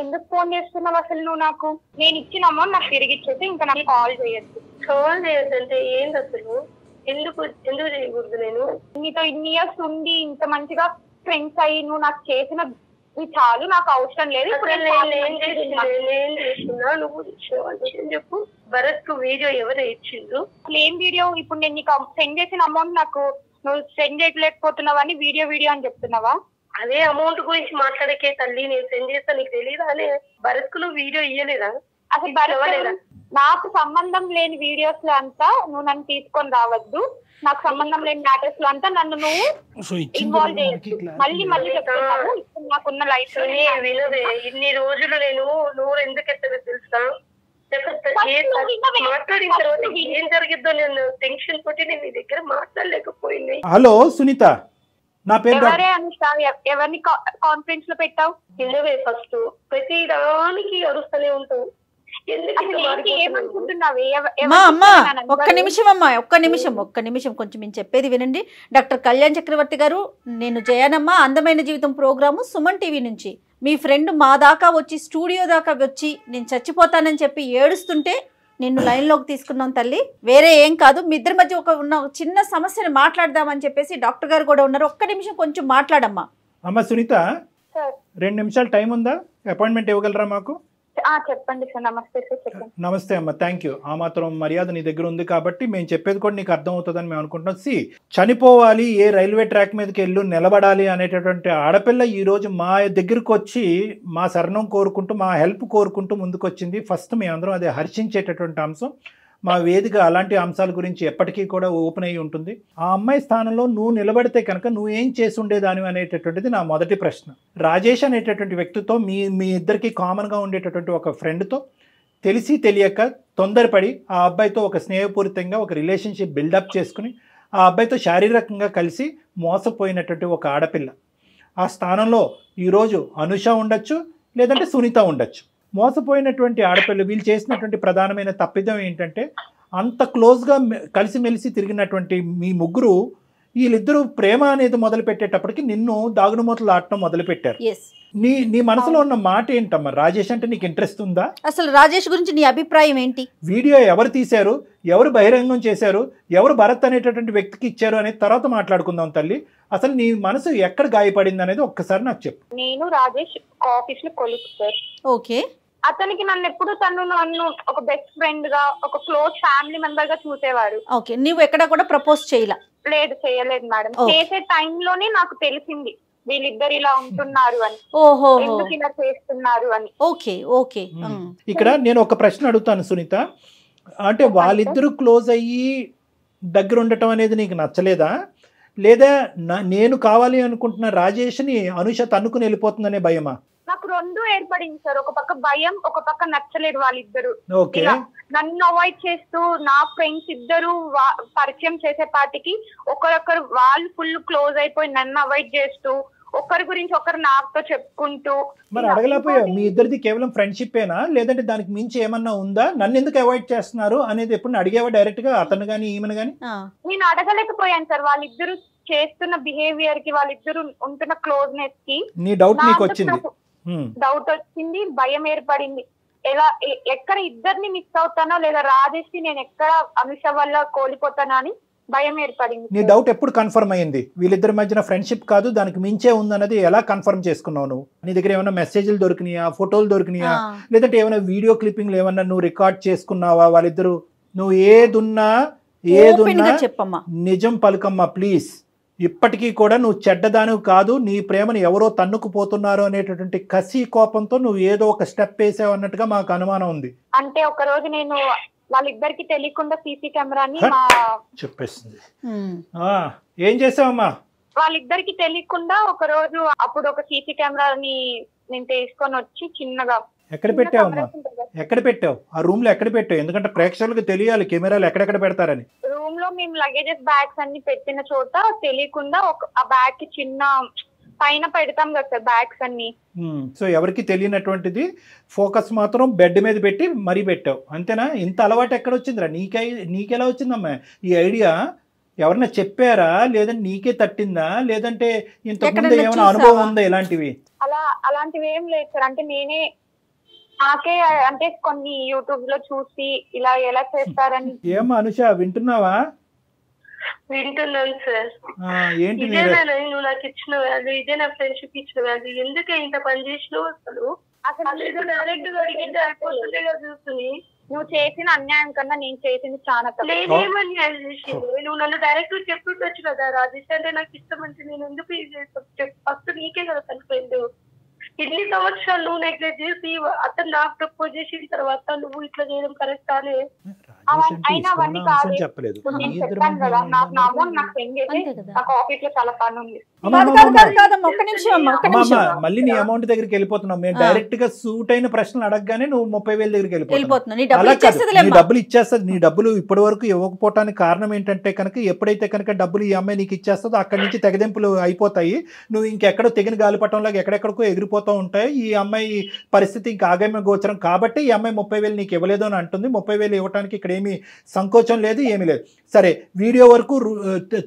ఎందుకు ఫోన్ చేస్తున్నావు అసలు నువ్వు? నాకు నేను ఇచ్చిన అమౌంట్ నాకు తిరిగి ఇచ్చేసి ఇంకా నాకు కాల్ చేయొద్దు. కాల్ చేయొద్దంటే ఏంటి అసలు? ఎందుకు చేయకూడదు? నేను నీతో ఇన్ని ఇయర్స్ ఉండి ఇంత మంచిగా ఫ్రెండ్స్ అయ్యి నువ్వు నాకు చేసిన చాలు, నాకు అవసరం లేదు. ఇప్పుడు నేను చేస్తున్నా, నువ్వు చెప్పు. భరత్ కు వీడియో ఎవరు ఇచ్చిండ్రు? ఏం వీడియో? ఇప్పుడు నేను నీకు సెండ్ చేసిన అమౌంట్ నాకు నువ్వు సెండ్ చేయలేకపోతున్నావా అని వీడియో అని చెప్తున్నావా? అదే అమౌంట్ గురించి మాట్లాడకే తల్లి, నేను సెండ్ చేస్తా, నీకు తెలీదా? అని భరత్ కు నువ్వు వీడియో ఇయ్యలేదా? అసలు భరత్ నాకు సంబంధం లేని వీడియోస్ లో అంతా నువ్వు నన్ను తీసుకొని రావద్దు. నాకు సంబంధం లేని మ్యాటర్స్ లో అంతా నన్ను నువ్వు ఇన్వాల్వ్ చేయొచ్చు. మళ్ళీ చెప్తున్నాను, ఇప్పుడు నాకున్న లైఫ్ వినదే. ఇన్ని రోజులు నేను నువ్వు ఎందుకు ఎత్తదో తెలుసా? మాట్లాడిన తర్వాత ఏం జరిగిద్దో నేను టెన్షన్ తోటి నేను నీ దగ్గర మాట్లాడలేకపోయింది. హలో సునీత, నా పేరు ఎవరే అనుష? ఎవరిని కాన్ఫరెన్స్ లో పెట్టావు? ఇన్నవే ఫస్ట్ ప్రతి దానికి అరుస్తూనే ఉంటావు. ఒక్క నిమిషం కొంచెం నేను చెప్పేది వినండి. డాక్టర్ కళ్యాణ్ చక్రవర్తి గారు, నేను జయానమ్మ అందమైన జీవితం ప్రోగ్రాము సుమన్ టీవీ నుంచి. మీ ఫ్రెండ్ మా దాకా వచ్చి స్టూడియో దాకా వచ్చి నేను చచ్చిపోతానని చెప్పి ఏడుస్తుంటే నిన్ను లైన్లోకి తీసుకున్నాం తల్లి, వేరే ఏం కాదు. మీ ఇద్దరి మధ్య ఉన్న చిన్న సమస్యను మాట్లాడదామని చెప్పేసి డాక్టర్ గారు కూడా ఉన్నారు. ఒక్క నిమిషం కొంచెం మాట్లాడమ్మా. అమ్మ సునీత, 2 నిమిషాలు టైం ఉందా? అపాయింట్మెంట్ ఇవ్వగలరా మాకు? చెప్పండి సార్. నమస్తే సార్. చెప్పండి. నమస్తే అమ్మ, థ్యాంక్ యూ. ఆ మాత్రం మర్యాద నీ దగ్గర ఉంది కాబట్టి మేము చెప్పేది కూడా నీకు అర్థం అవుతుందని మేము అనుకుంటున్నాం. చనిపోవాలి, ఏ రైల్వే ట్రాక్ మీదకి వెళ్ళి నిలబడాలి అనేటటువంటి ఆడపిల్ల ఈరోజు మా దగ్గరకు వచ్చి మా శరణం కోరుకుంటూ, మా హెల్ప్ కోరుకుంటూ ముందుకొచ్చింది. ఫస్ట్ మేమందరం అదే హర్షించేటటువంటి అంశం. మా వేదిక అలాంటి అంశాల గురించి ఎప్పటికీ కూడా ఓపెన్ అయ్యి ఉంటుంది. ఆ అమ్మాయి స్థానంలో నువ్వు నిలబడితే కనుక నువ్వు ఏం చేసి ఉండేదాని అనేటటువంటిది నా మొదటి ప్రశ్న. రాజేష్ అనేటటువంటి వ్యక్తితో మీ ఇద్దరికి కామన్గా ఉండేటటువంటి ఒక ఫ్రెండ్తో తెలిసి తెలియక తొందరపడి ఆ అబ్బాయితో ఒక స్నేహపూరితంగా ఒక రిలేషన్షిప్ బిల్డప్ చేసుకుని ఆ అబ్బాయితో శారీరకంగా కలిసి మోసపోయినటువంటి ఒక ఆడపిల్ల. ఆ స్థానంలో ఈరోజు అనుష ఉండొచ్చు, లేదంటే సునీత ఉండొచ్చు. మోసపోయినటువంటి ఆడపిల్ల వీళ్ళు చేసినటువంటి ప్రధానమైన తప్పిదం ఏంటంటే, అంత క్లోజ్గా కలిసిమెలిసి తిరిగినటువంటి మీ ముగ్గురు వీళ్ళిద్దరూ ప్రేమ అనేది మొదలు పెట్టేటప్పటికి నిన్ను దాగుడుమూతలు ఆడటం మొదలుపెట్టారు. నీ మనసులో ఉన్న మాట ఏంటమ్మా? రాజేష్ అంటే నీకు ఇంట్రెస్ట్ ఉందా? అసలు రాజేష్ గురించి నీ అభిప్రాయం ఏంటి? వీడియో ఎవరు తీశారు, ఎవరు బహిరంగం చేశారు, ఎవరు భరత్ అనేటటువంటి వ్యక్తికి ఇచ్చారు అనేది తర్వాత మాట్లాడుకుందాం తల్లి. అసలు నీ మనసు ఎక్కడ గాయపడింది అనేది ఒక్కసారి నాకు చెప్పు. నేను రాజేష్ ఆఫీస్ లో కొలీగ్ సార్. ఓకే. అతనికి నన్ను ఒక బెస్ట్ ఫ్రెండ్ గా, ఒక క్లోజ్ ఫ్యామిలీ మెంబర్ గా చూసేవారు. ఓకే. నువ్వు ఎక్కడ కూడా ప్రపోజ్ చేయలేదు మేడం. చేసే టైంలోనే నాకు తెలిసింది వీళ్ళిద్దరు ఇలా ఉంటున్నారు అని. ఓహో, ఎందుకు ఇలా చేస్తున్నారు అని. Okay okay. ఇక్కడ నేను ఒక ప్రశ్న అడుగుతాను సునీత, అంటే వాళ్ళిద్దరూ క్లోజ్ అయ్యి దగ్గర ఉండటం అనేది నీకు నచ్చలేదా, లేదా నేను కావాలి అనుకుంటున్న రాజేష్ని అనుష తన్నుకుని వెళ్ళిపోతుందనే భయమా? నాకు రెండు ఏర్పడింది సార్. ఒక పక్క భయం, ఒక పక్క నచ్చలేదు వాళ్ళిద్దరు. ఓకే. నన్ను అవాయిడ్ చేస్తూ నా ఫ్రెండ్స్ ఇద్దరు పరిచయం చేసే పాటికి ఒకరొకరు వాళ్ళు ఫుల్ క్లోజ్ అయిపోయి నన్ను అవాయిడ్ చేస్తూ ఒకరి గురించి ఒకరు నాతో చెప్పుకుంటూ. మరి అడగలేకపోయా? మీ ఇద్దరిది కేవలం ఫ్రెండ్షిప్పేనా, లేదంటే దానికి మించి ఏమన్నా ఉందా? నన్ను ఎందుకు అవాయిడ్ చేస్తున్నారు అనేది ఎప్పుడు అడిగేవా డైరెక్ట్ గా, అతను గానీ ఈమెను గానీ? నేను అడగలేకపోయాను సార్. వాళ్ళిద్దరు చేస్తున్న బిహేవియర్ కి, వాళ్ళిద్దరు ఉంటున్న క్లోజ్నెస్ కి నీ డౌట్ నీకు వచ్చింది? డౌట్ వచ్చింది, భయం ఏర్పడింది. ఎక్కడ ఇద్దరిని మిస్ అవుతానో, లేదా రాజేష్ ని నేను ఎక్కడ అనుష వల్ల కోల్పోతానో అని భయం ఏర్పడింది. నీ డౌట్ ఎప్పుడు కన్ఫర్మ్ అయ్యింది? వీళ్ళిద్దరి మధ్యన ఫ్రెండ్షిప్ కాదు దానికి మించే ఉందన్నది ఎలా కన్ఫర్మ్ చేసుకున్నావు నువ్వు? నీ దగ్గర ఏమైనా మెసేజ్లు దొరికినాయా, ఫోటోలు దొరికినాయా, లేదంటే ఏమైనా వీడియో క్లిప్పింగ్లు ఏమన్నా నువ్వు రికార్డ్ చేసుకున్నావా వాళ్ళిద్దరు? నువ్వు ఏదున్నా చెప్పమ్మా, నిజం పలుకమ్మా ప్లీజ్. ఇప్పటికీ కూడా నువ్వు చెడ్డదాను కాదు, నీ ప్రేమను ఎవరో తన్నుకుపోతున్నారు అనేటటువంటి కసి కోపంతో నువ్వు ఏదో ఒక స్టెప్ వేసావు అన్నట్టుగా మాకు అనుమానం ఉంది. అంటే ఒక రోజు నేను వాళ్ళిద్దరికి తెలియకుండా సీసీ కెమెరాని చెప్పేస్తుంది. ఏం చేసావమ్మా? వాళ్ళిద్దరికి తెలియకుండా ఒక రోజు అప్పుడు ఒక సీసీ కెమెరాని నేను తీసుకొని వచ్చి చిన్నగా. ఎక్కడ పెట్టావమ్మా? ఎక్కడ పెట్టావు? ఆ రూమ్ లో ఎక్కడ పెట్టావు? ఎందుకంటే ప్రేక్షకులకు తెలియాలి కెమెరాలు ఎక్కడెక్కడ పెడతారని. రూమ్ లో మేము లగేజెస్ బ్యాగ్స్ అన్ని పెట్టిన చోట తెలియకుండా ఆ బ్యాగ్ కి చిన్న పైన పెడతాం కదా సార్ బ్యాగ్స్ అన్ని. సో ఎవరికి తెలియనటువంటిది ఫోకస్ మాత్రం బెడ్ మీద పెట్టి మరీ పెట్టావు అంతేనా? ఇంత అలవాటు ఎక్కడ వచ్చిందిరా నీకెలా వచ్చిందమ్మా ఈ ఐడియా? ఎవరన్నా చెప్పారా, లేదంటే నీకే తట్టిందా, లేదంటే ఇంతకుముందు ఏమైనా అనుభవం ఉందా ఇలాంటివి? అలాంటివి ఏం లేదు సార్. అంటే నాకే అంటే కొన్ని యూట్యూబ్ లో చూసి ఇలా ఎలా చేస్తారని. ఏమా అనుష వింటున్నావా? వింటున్నాను సార్. ఏంటి నువ్వు నాకు ఇచ్చిన వాల్యూ, ఇదే నా ఫ్రెండ్షిప్ ఇచ్చిన వాల్యూ. ఎందుకే ఇంత పని చేసినావు? అసలు డైరెక్ట్ గా అడిగితే అయిపోతుందే కదా చూస్తుంది. నువ్వు చేసిన అన్యాయం కన్నా నేను చేసింది చాలా నేనేమన్యాయం చేసింది? నువ్వు నన్ను డైరెక్ట్ చెప్పుకోవచ్చు కదా, రాజేష్ అంటే నాకు ఇష్టం అంటే నేను ఎందుకు ఇది చేస్తాను? ఫస్ట్ నీకే కదా తన ఫ్రెండ్. ఇన్ని సంవత్సరాలు నువ్వు నెగ్లెక్ట్ చేసి అతను నాకు ప్రపోజ్ చేసిన తర్వాత నువ్వు ఇట్లా చేయడం కరెక్ట్ అనే అయినా అవన్నీ కాదు. నేను చెప్పాను కదా నాకు నా అమౌంట్ నాకు సెండ్ చేసి నాకు ఆఫీస్ లో చాలా పని ఉంది. మళ్ళీ నీ అమౌంట్ దగ్గరికి వెళ్ళిపోతున్నావు. మేము డైరెక్ట్ గా సూట్ అయిన ప్రశ్నలు అడగగానే నువ్వు 30,000 దగ్గరికి వెళ్ళిపోతున్నావు. నీ డబ్బులు ఇచ్చేస్తుంది. నీ డబ్బులు ఇప్పటి వరకు ఇవ్వకపోవటానికి కారణం ఏంటంటే కనుక ఎప్పుడైతే కనుక డబ్బులు ఈ అమ్మాయి నీకు ఇచ్చేస్తుందో అక్కడి నుంచి తెగదెంపులు అయిపోతాయి. నువ్వు ఇంకెక్కడో తెగిన గాలిపటంలాగా ఎక్కడెక్కడికో ఎగిరిపోతూ ఉంటాయి. ఈ అమ్మాయి పరిస్థితి ఇంకా ఆగమ్య గోచరం కాబట్టి ఈ అమ్మాయి 30,000 నీకు ఇవ్వలేదు అని అంటుంది. 30,000 ఇవ్వడానికి ఇక్కడ ఏమీ సంకోచం లేదు, ఏమీ లేదు. సరే వీడియో వరకు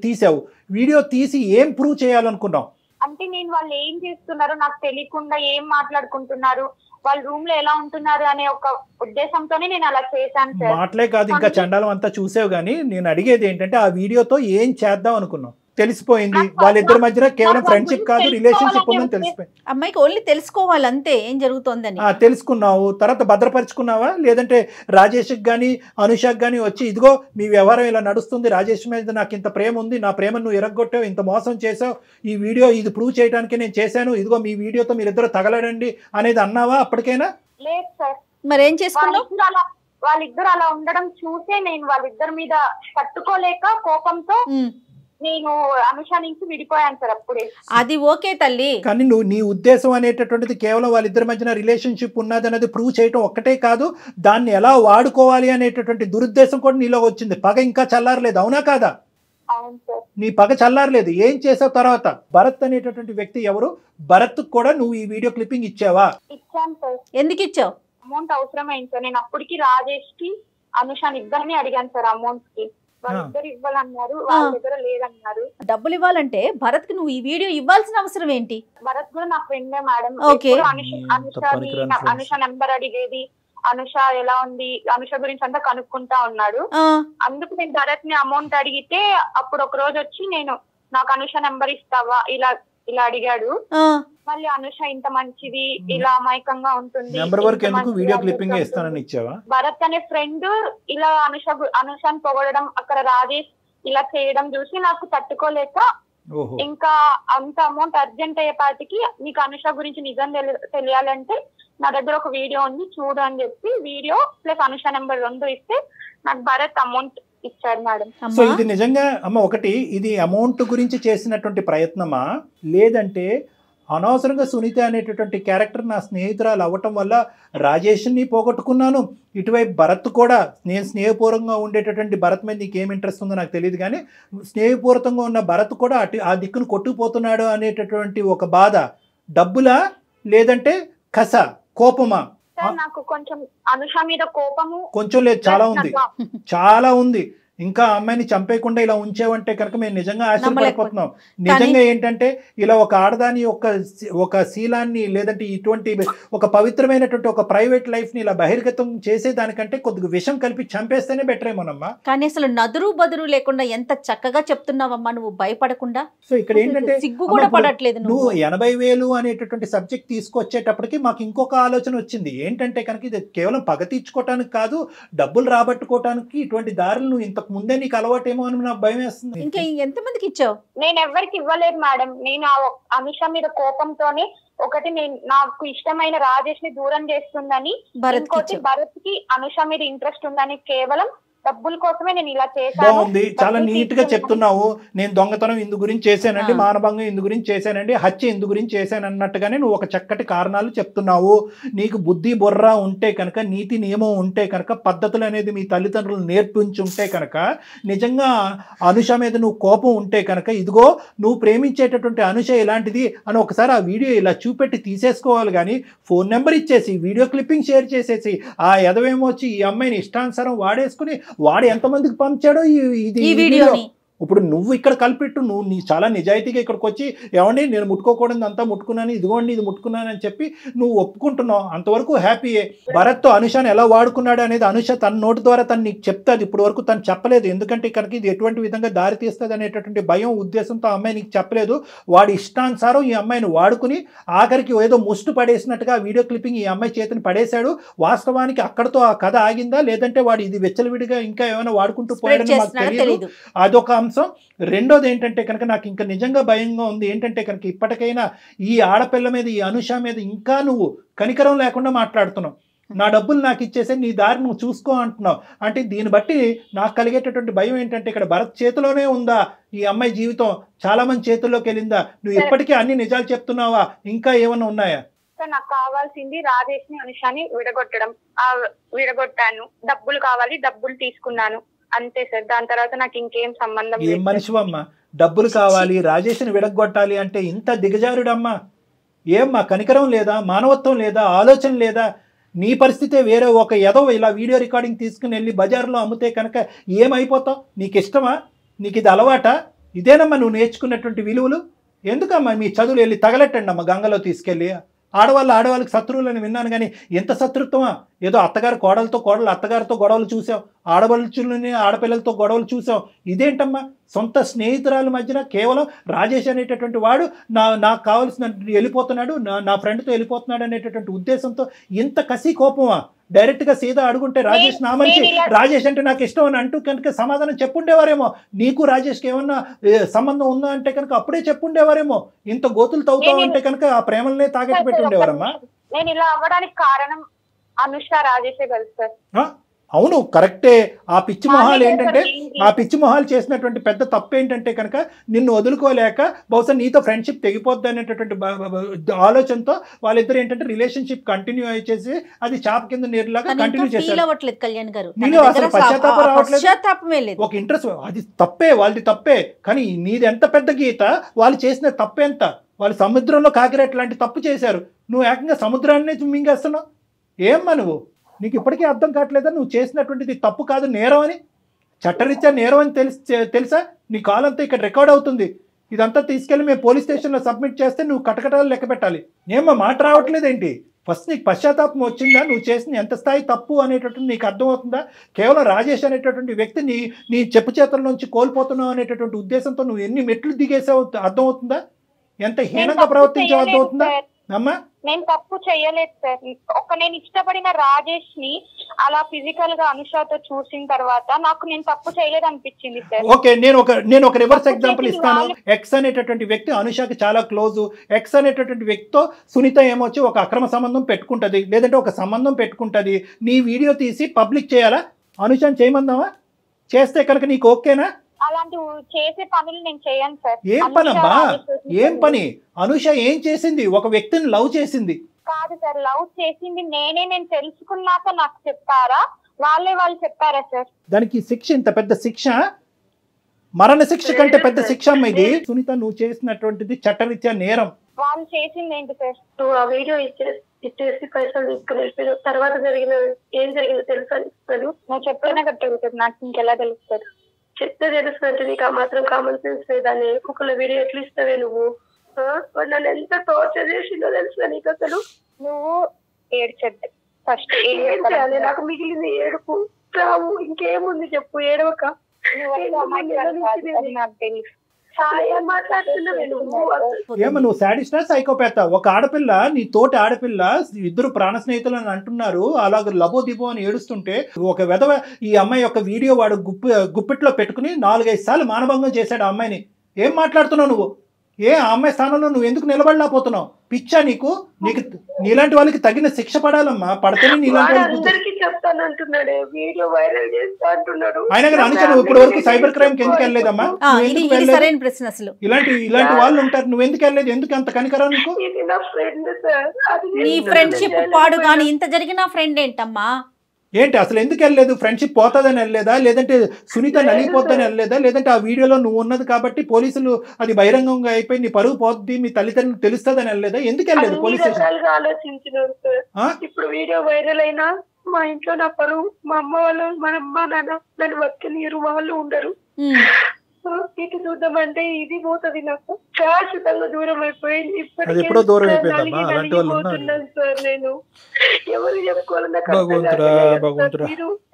తీసావు. వీడియో తీసి ఏం ప్రూవ్ చేయాలనుకున్నావు? అంటే నేను వాళ్ళు ఏం చేస్తున్నారో నాకు తెలియకుండా ఏం మాట్లాడుకుంటున్నారు, వాళ్ళ రూమ్ లో ఎలా ఉంటున్నారు అనే ఒక ఉద్దేశంతోనే నేను అలా చేశాను సార్. మాటలే కాదు ఇంకా చండాలం అంతా చూసావు. కానీ నేను అడిగేది ఏంటంటే ఆ వీడియోతో ఏం చేద్దాం అనుకున్నావు? తెలిసిపోయింది వాళ్ళిద్దరి మధ్యన కేవలం ఫ్రెండ్షిప్ కాదు రిలేషన్షిప్ ఉందని తెలిసిపోయింది. అమ్మాయికి ఓన్లీ తెలుసుకోవాలి అంతే ఏం జరుగుతోందని. తెలుసుకున్నావు, తర్వాత భద్రపరుచుకున్నావా? లేదంటే రాజేష్కి కానీ అనుషకి కానీ వచ్చి ఇదిగో మీ వ్యవహారం ఇలా నడుస్తుంది, రాజేష్ మీద నాకు ఇంత ప్రేమ ఉంది, నా ప్రేమను నువ్వు ఎరగొట్టావు, ఇంత మోసం చేసావు, ఈ వీడియో ఇది ప్రూవ్ చేయడానికి నేను చేశాను, ఇదిగో మీ వీడియోతో మీరిద్దరు తగలడండి అనేది అన్నావా అప్పటికైనా? లేదు సార్. మరి ఏం చేసుకున్నావు? వాళ్ళిద్దరు అలా ఉండడం చూసే నేను వాళ్ళిద్దరి మీద తట్టుకోలేక కోపంతో నేను అనుష నుంచి విడిపోయాను సార్ అప్పుడే. అది ఓకే తల్లి, కానీ నువ్వు నీ ఉద్దేశం అనేటటువంటిది కేవలం వాళ్ళిద్దరి మధ్యన రిలేషన్షిప్ ఉన్నది అనేది ప్రూవ్ చేయటం ఒక్కటే కాదు, దాన్ని ఎలా వాడుకోవాలి అనేటటువంటి దురుద్దేశం కూడా నీలో వచ్చింది. పగ ఇంకా చల్లారలేదు, అవునా కాదా? అవును సార్. నీ పగ చల్లారలేదు. ఏం చేసావు తర్వాత? భరత్ అనేటటువంటి వ్యక్తి ఎవరు? భరత్ కూడా నువ్వు ఈ వీడియో క్లిప్పింగ్ ఇచ్చావా? ఇచ్చాను సార్. ఎందుకు ఇచ్చావు? అమౌంట్ అవసరమైంది సార్. నేను అప్పటికి రాజేష్ కి అనుషాని ఇద్దరిని అడిగాను సార్ అమౌంట్ కి. వాళ్ళిద్దరు ఇవ్వాలన్నారు, వాళ్ళ దగ్గర లేదన్నారు. డబ్బులు ఇవ్వాలంటే భరత్ కి నువ్వు ఈ వీడియో ఇవ్వాల్సిన అవసరం ఏంటి? భరత్ కూడా నా ఫ్రెండే మేడం. అనుష నెంబర్ అడిగేది, అనుష ఎలా ఉంది, అనుష గురించి అంతా కనుక్కుంటా ఉన్నాడు. అందుకు నేను భరత్ ని అమౌంట్ అడిగితే అప్పుడు ఒక రోజు వచ్చి నేను నాకు అనుష నెంబర్ ఇస్తావా ఇలా అడిగాడు. మళ్ళీ అనుష ఇంత మంచిది, ఇలా అమాయకంగా ఉంటుంది, భరత్ అనే ఫ్రెండ్ ఇలా అనుషాని పొగడడం, అక్కడ రాజేష్ ఇలా చేయడం చూసి నాకు తట్టుకోలేక ఇంకా అంత అమౌంట్ అర్జెంట్ అయ్యేపాటికి నీకు అనుష గురించి నిజం తెలియాలంటే నా దగ్గర ఒక వీడియో ఉంది చూడు అని చెప్పి వీడియో ప్లస్ అనుష నెంబర్ 2 ఇస్తే నాకు భరత్ అమౌంట్ ఇచ్చాడు మేడం. సో ఇది నిజంగా అమ్మ ఒకటి ఇది అమౌంట్ గురించి చేసినటువంటి ప్రయత్నమా, లేదంటే అనవసరంగా సునీత అనేటటువంటి క్యారెక్టర్ నా స్నేహితురాలు అవ్వటం వల్ల రాజేష్ని పోగొట్టుకున్నాను, ఇటువైపు భరత్ కూడా నేను స్నేహపూర్వకంగా ఉండేటటువంటి భరత్ మీద నీకు ఏం ఇంట్రెస్ట్ ఉందో నాకు తెలియదు కానీ స్నేహపూర్వకంగా ఉన్న భరత్ కూడా ఆ దిక్కును కొట్టుకుపోతున్నాడు అనేటటువంటి ఒక బాధ, డబ్బులా లేదంటే కస కోపమా? నాకు కొంచెం అనుష మీద కోపము కొంచెం లేదు, చాలా ఉంది, చాలా ఉంది. ఇంకా అమ్మాయిని చంపేయకుండా ఇలా ఉంచేవంటే కనుక మేము నిజంగా ఆశ్చర్యపడిపోతున్నాం. నిజంగా ఏంటంటే ఇలా ఒక ఆడదాని ఒక శీలాన్ని లేదంటే ఇటువంటి ఒక పవిత్రమైనటువంటి ఒక ప్రైవేట్ లైఫ్ ని ఇలా బహిర్గతం చేసేదానికంటే కొద్దిగా విషం కలిపి చంపేస్తేనే బెటర్ ఏమోనమ్మా. కానీ అసలు నదురు బదురు లేకుండా ఎంత చక్కగా చెప్తున్నావమ్మా నువ్వు, భయపడకుండా. సో ఇక్కడ ఏంటంటే సిగ్గు కూడా పడట్లేదు. నువ్వు 80,000 అనేటటువంటి సబ్జెక్ట్ తీసుకొచ్చేటప్పటికి మాకు ఇంకొక ఆలోచన వచ్చింది. ఏంటంటే కనుక ఇది కేవలం పగ తీర్చుకోవటానికి కాదు, డబ్బులు రాబట్టుకోవటానికి ఇటువంటి దారులు నువ్వు ఇంతకు ముందే నీకు అలవాటేమో అని నాకు భయం వేస్తుంది. ఇంకా ఎంతమందికి ఇచ్చావు? నేను ఎవరికి ఇవ్వలేదు మేడం. నేను అనుష మీద కోపంతోనే ఒకటి నాకు ఇష్టమైన రాజేష్ ని దూరం చేస్తుందని, ఇంకోటి భరత్ కి అనుష మీద ఇంట్రెస్ట్ ఉందని, కేవలం డబ్బుల కోసమే నేను ఇలా చేశాను. బాగుంది, చాలా నీట్ గా చెప్తున్నావు. నేను దొంగతనం ఇందు గురించి చేశానండి, మానభంగం ఇందు గురించి చేశానండి, హత్య ఇందు గురించి చేశాను అన్నట్టుగానే నువ్వు ఒక చక్కటి కారణాలు చెప్తున్నావు. నీకు బుద్ధి బొర్ర ఉంటే కనుక, నీతి నియమం ఉంటే కనుక, పద్ధతులు అనేది మీ తల్లిదండ్రులు నేర్పించి ఉంటే కనుక, నిజంగా అనుష మీద నువ్వు కోపం ఉంటే కనుక, ఇదిగో నువ్వు ప్రేమించేటటువంటి అనుష ఇలాంటిది అని ఒకసారి ఆ వీడియో ఇలా చూపెట్టి తీసేసుకోవాలి. కానీ ఫోన్ నెంబర్ ఇచ్చేసి వీడియో క్లిప్పింగ్ షేర్ చేసేసి ఆ ఎదవేమో వచ్చి ఈ అమ్మాయిని ఇష్టానుసారం వాడేసుకుని వాడు ఎంతమందికి పంచాడో ఈ వీడియోని. ఇప్పుడు నువ్వు ఇక్కడ కలిపెట్టు, నువ్వు చాలా నిజాయితీగా ఇక్కడికి వచ్చి ఏమండి నేను ముట్టుకోకూడదు అంతా ముట్టుకున్నాను, ఇదిగోండి ఇది ముట్టుకున్నాను అని చెప్పి నువ్వు ఒప్పుకుంటున్నావు, అంతవరకు హ్యాపీయే. భరత్తో అనుషాని ఎలా వాడుకున్నాడు అనేది అనుష తన నోటి ద్వారా తను నీకు చెప్తాది. ఇప్పుడు వరకు తను చెప్పలేదు, ఎందుకంటే ఇక్కడికి ఇది ఎటువంటి విధంగా దారి తీస్తుంది అనేటటువంటి భయం ఉద్దేశంతో అమ్మాయి నీకు చెప్పలేదు. వాడి ఇష్టానుసారం ఈ అమ్మాయిని వాడుకుని ఆఖరికి ఏదో ముష్టి పడేసినట్టుగా వీడియో క్లిప్పింగ్ ఈ అమ్మాయి చేతిని పడేశాడు. వాస్తవానికి అక్కడతో ఆ కథ ఆగిందా, లేదంటే వాడు ఇది వెచ్చలవిడిగా ఇంకా ఏమైనా వాడుకుంటూ పోయాడని మాకు తెలియదు. అదొక అంశం. రెండోది ఏంటంటే కనుక నాకు ఇంకా నిజంగా భయంగా ఉంది. ఏంటంటే కనుక ఇప్పటికైనా ఈ ఆడపిల్ల మీద, ఈ అనుష మీద ఇంకా నువ్వు కనికరం లేకుండా మాట్లాడుతున్నావు. నా డబ్బులు నాకు ఇచ్చేసే, నీ దారి నువ్వు చూసుకో అంటున్నావు. అంటే దీన్ని బట్టి నాకు కలిగేటటువంటి భయం ఏంటంటే ఇక్కడ భరత్ చేతిలోనే ఉందా ఈ అమ్మాయి జీవితం, చాలా మంది చేతుల్లోకి వెళ్ళిందా? నువ్వు ఇప్పటికీ అన్ని నిజాలు చెప్తున్నావా, ఇంకా ఏమైనా ఉన్నాయా? నాకు కావాల్సింది రాజేష్ ని అనుషాని విడగొట్టాను, డబ్బులు కావాలి, డబ్బులు తీసుకున్నాను, అంతే సార్. దాని తర్వాత నాకు ఇంకేం సంబంధం. ఏం మనిషివమ్మా, డబ్బులు కావాలి రాజేష్ని విడగొట్టాలి అంటే ఇంత దిగజారుడమ్మా? ఏమ్మా కనికరం లేదా, మానవత్వం లేదా, ఆలోచన లేదా? నీ పరిస్థితే వేరే. ఒక ఎదవ ఇలా వీడియో రికార్డింగ్ తీసుకుని వెళ్ళి బజార్లో అమ్మితే కనుక ఏమైపోతావు? నీకు ఇష్టమా? నీకు ఇది అలవాటా? ఇదేనమ్మా నువ్వు నేర్చుకున్నటువంటి విలువలు? ఎందుకమ్మా మీ చదువులు వెళ్ళి తగలెట్టండి అమ్మ గంగలో తీసుకెళ్ళి. ఆడవాళ్ళకి శత్రువులని విన్నాను, కానీ ఎంత శత్రుత్వమా? ఏదో అత్తగారు కోడలు అత్తగారితో గొడవలు చూసాం, ఆడవాళ్ళని ఆడపిల్లలతో గొడవలు చూసాం. ఇదేంటమ్మా సొంత స్నేహితురాల మధ్యన కేవలం రాజేష్ అనేటటువంటి వాడు నాకు కావాల్సిన వెళ్ళిపోతున్నాడు, నా ఫ్రెండ్తో వెళ్ళిపోతున్నాడు అనేటటువంటి ఉద్దేశంతో ఇంత కసి కోపమా? డైరెక్ట్గా సీదా అడుగుంటే రాజేష్ నా మనిషి, రాజేష్ అంటే నాకు ఇష్టం అని అంటూ కనుక సమాధానం చెప్పుండేవారేమో. నీకు రాజేష్కి ఏమన్నా సంబంధం ఉందా అంటే కనుక అప్పుడే చెప్పుండేవారేమో. ఇంత గోతులు తవ్వుతావు అంటే కనుక ఆ ప్రేమలనే తాగట్టు పెట్టి ఉండేవారమ్మా. నేను ఇలా అవ్వడానికి కారణం అనుష రాజేషే కలుస్తారు. అవును కరెక్టే. ఆ పిచ్చి మొహాలు ఏంటంటే, ఆ పిచ్చి మొహాలు చేసినటువంటి పెద్ద తప్పు ఏంటంటే కనుక నిన్ను వదులుకోలేక బహుశా నీతో ఫ్రెండ్షిప్ తెగిపోద్ది అనేటటువంటి ఆలోచనతో వాళ్ళిద్దరు ఏంటంటే రిలేషన్షిప్ కంటిన్యూ అయ్యేసి అది చాప కింద నీరులాగా కంటిన్యూ చేశారు. కళ్యాణ్ గారు నీలో అసలు పశ్చాత్తాపం రావట్లేదు. ఒక ఇంట్రెస్ట్, అది తప్పే, వాళ్ళది తప్పే. కానీ నీది ఎంత పెద్ద గీత, వాళ్ళు చేసిన తప్పెంత? వాళ్ళు సముద్రంలో కాకిరెట్ లాంటి తప్పు చేశారు, నువ్వు ఏకంగా సముద్రాన్ని మింగేస్తున్నావు. ఏమ్మా నువ్వు, నీకు ఇప్పటికీ అర్థం కావట్లేదా నువ్వు చేసినటువంటిది తప్పు కాదు, నేరం అని? చట్టరీత్యా నేరం అని తెలుసా? నీ కాల్ అంతా ఇక్కడ రికార్డ్ అవుతుంది. ఇదంతా తీసుకెళ్ళి మేము పోలీస్ స్టేషన్లో సబ్మిట్ చేస్తే నువ్వు కటకటాలు లెక్క పెట్టాలి. ఏమ్మా మాట రావట్లేదేంటి? ఫస్ట్ నీకు పశ్చాత్తాపం వచ్చిందా? నువ్వు చేసిన ఎంత స్థాయి తప్పు అనేటటువంటి నీకు అర్థమవుతుందా? కేవలం రాజేష్ అనేటటువంటి వ్యక్తి నీ చెప్పు చేతుల నుంచి కోల్పోతున్నావు అనేటటువంటి ఉద్దేశంతో నువ్వు ఎన్ని మెట్లు దిగేసావు అర్థమవుతుందా? ఎంత హీనంగా ప్రవర్తించావు అర్థమవుతుందా అమ్మా? నేను తప్పు చేయలేదు సార్. నేను ఇష్టపడిన రాజేష్ ని అలా ఫిజికల్ గా అనుషాతో చూసిన తర్వాత నాకు నేను తప్పు చేయలేదు అనిపించింది సార్. ఓకే, నేను ఒక రివర్స్ ఎగ్జాంపుల్ ఇస్తాను. ఎక్స్ అనేటటువంటి వ్యక్తి అనుషాకి చాలా క్లోజ్. ఎక్స్ అనేటటువంటి వ్యక్తితో సునీత ఏమొచ్చి ఒక అక్రమ సంబంధం పెట్టుకుంటది, లేదంటే ఒక సంబంధం పెట్టుకుంటది. నీ వీడియో తీసి పబ్లిక్ చేయాలా? అనుషాని చేయమందావా? చేస్తే కనుక నీకు ఓకేనా? అలాంటి చేసే పనులు నేను చేయను సార్. ఏం పనమ్మా? ఏం పని? అనుష ఏం చేసింది? ఒక వ్యక్తిని లవ్ చేసింది కాదు సార్, లవ్ చేసింది నేను తెలుసుకున్నాక నాకు చెప్పారా, వాళ్ళు చెప్పారా సార్? దానికి శిక్ష ఇంత పెద్ద శిక్ష, మరణ శిక్ష కంటే పెద్ద శిక్ష అమ్మ ఇది. సునీత నువ్వు చేసినటువంటిది చట్టరీత్యా నేరం. వాళ్ళు చేసింది ఏంటి సార్? నువ్వు ఆ వీడియో ఇచ్చేసి పైసలు తీసుకుని తర్వాత ఏం జరిగిందో తెలుసా? నువ్వు చెప్పినా కట్టగలుగుతుంది, నాకు ఇంకెలా తెలుస్తుంది? చెప్తే తెలుస్తుంటే నీకు ఆ మాత్రం కామన్ సెన్స్ లేదని కుక్కల వీడియో ఎట్లా ఇస్తావే నువ్వు? వాడు నన్ను ఎంత టార్చర్ చేసిందో తెలుసా నీకు? అసలు నువ్వు ఏడ్చద్దు ఫస్ట్. ఏం చేయాలి? నాకు మిగిలింది ఏడుపు. రావు ఇంకేముంది చెప్పు, ఏడవక. నాకు తెలుసు. ఏమో నువ్వు సాడిస్టా సైకోపాతా? ఒక ఆడపిల్ల, నీ తోటి ఆడపిల్ల, ఇద్దరు ప్రాణ స్నేహితులు అని అంటున్నారు, అలాగ లబో దిబో అని ఏడుస్తుంటే ఒక వెధవ ఈ అమ్మాయి యొక్క వీడియో వాడు గుప్పిట్లో పెట్టుకుని 4-5 సార్లు మానభంగం చేశాడు ఆ అమ్మాయిని. ఏం మాట్లాడుతున్నావు నువ్వు? ఆ అమ్మాయి స్థానంలో నువ్వు ఎందుకు నిలబడలేకపోతున్నావు? పిచ్చా నీకు? నీకు నీలాంటి వాళ్ళకి తగిన శిక్ష పడాలమ్మా. పడితేనే నీలాంటి అందరికి చెప్తానంటున్నాడే, వీడియో వైరల్ చేస్తా అంటున్నాడు. అయినా కానీ అనుష నువ్వు ఇప్పటి వరకు సైబర్ క్రైమ్ కి ఎందుకు వెళ్ళలేదమ్మా? సరైన ప్రశ్న. అసలు ఇలాంటి వాళ్ళు ఉంటారు, నువ్వు ఎందుకు వెళ్ళలేదు? ఎందుకు అంత కనికరం నీకు? ఇది నా ఫ్రెండ్ సార్. నీ ఫ్రెండ్షిప్ పాడు కానీ ఇంత జరిగిన ఫ్రెండ్ ఏంటమ్మా? ఏంటి అసలు ఎందుకు వెళ్ళలేదు? ఫ్రెండ్షిప్ పోతుందని వెళ్ళలేదా? లేదంటే సునీత నలిగిపోతుందని వెళ్ళలేదా? లేదంటే ఆ వీడియోలో నువ్వు ఉన్నది కాబట్టి పోలీసులు అది బహిరంగంగా అయిపోయి నీ పరుగు పోతుంది, మీ తల్లిదండ్రులు తెలుస్తుందని వెళ్ళలేదా? ఎందుకు వెళ్ళలేదు పోలీస్ స్టేషన్? ఆలోచించినారు సార్. ఇప్పుడు వీడియో వైరల్ అయినా మా ఇంట్లో నా పరువు, మా అమ్మ వాళ్ళు, మా అమ్మ నాన్న నన్ను బతికనీరు, వాళ్ళు ఉండరు. ఇటు చూద్దామంటే ఇది పోతుంది, నాకు శాశ్వతంగా దూరం అయిపోయింది. ఇప్పటికే సార్ నేను ఎవరు చెప్పుకోవాలన్నా.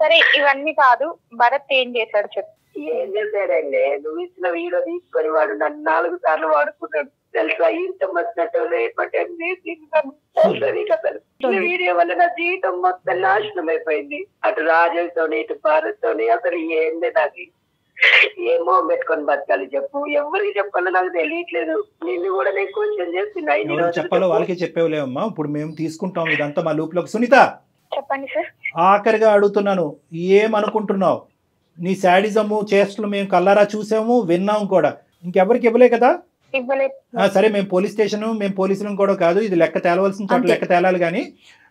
సరే ఇవన్నీ కాదు, భరత్ ఏం చేశాడు చెప్పు. ఏం చేశాడండి? నువ్వు ఇచ్చిన వీడియో తీసుకొని వాడు నన్ను 4 సార్లు వాడుకున్నాడు తెలుసా? ఇంత వచ్చినట్టు వీడియో వల్ల నా జీవితం మొత్తం నాశనం అయిపోయింది. అటు రాజుతోని ఇటు భారత్తోని అసలు ఏంది నాకు ఏమో పెట్టుకొని బతకాలి చెప్పు. ఎవరికి చెప్పాలో నాకు తెలియట్లేదు. నిన్ను కూడా నేను క్వశ్చన్ చేస్తున్నా. చెప్పాలో వాళ్ళకే చెప్పేవలేమమ్మా. ఇప్పుడు మేము తీసుకుంటాం ఇదంతా మా లూప్ లోకి. సునీత చెప్పండి సార్. ఆఖరిగా అడుగుతున్నాను, ఏమనుకుంటున్నావు? నీ శాడిజము చేష్టలు మేము కల్లారా చూసాము, విన్నాము కూడా. ఇంకెవరికి ఇవ్వలే కదా? సరే మేము పోలీస్ స్టేషన్, మేము పోలీసులను కూడా కాదు, ఇది లెక్క తేలవలసిన చోట లెక్క తేలాలి. కానీ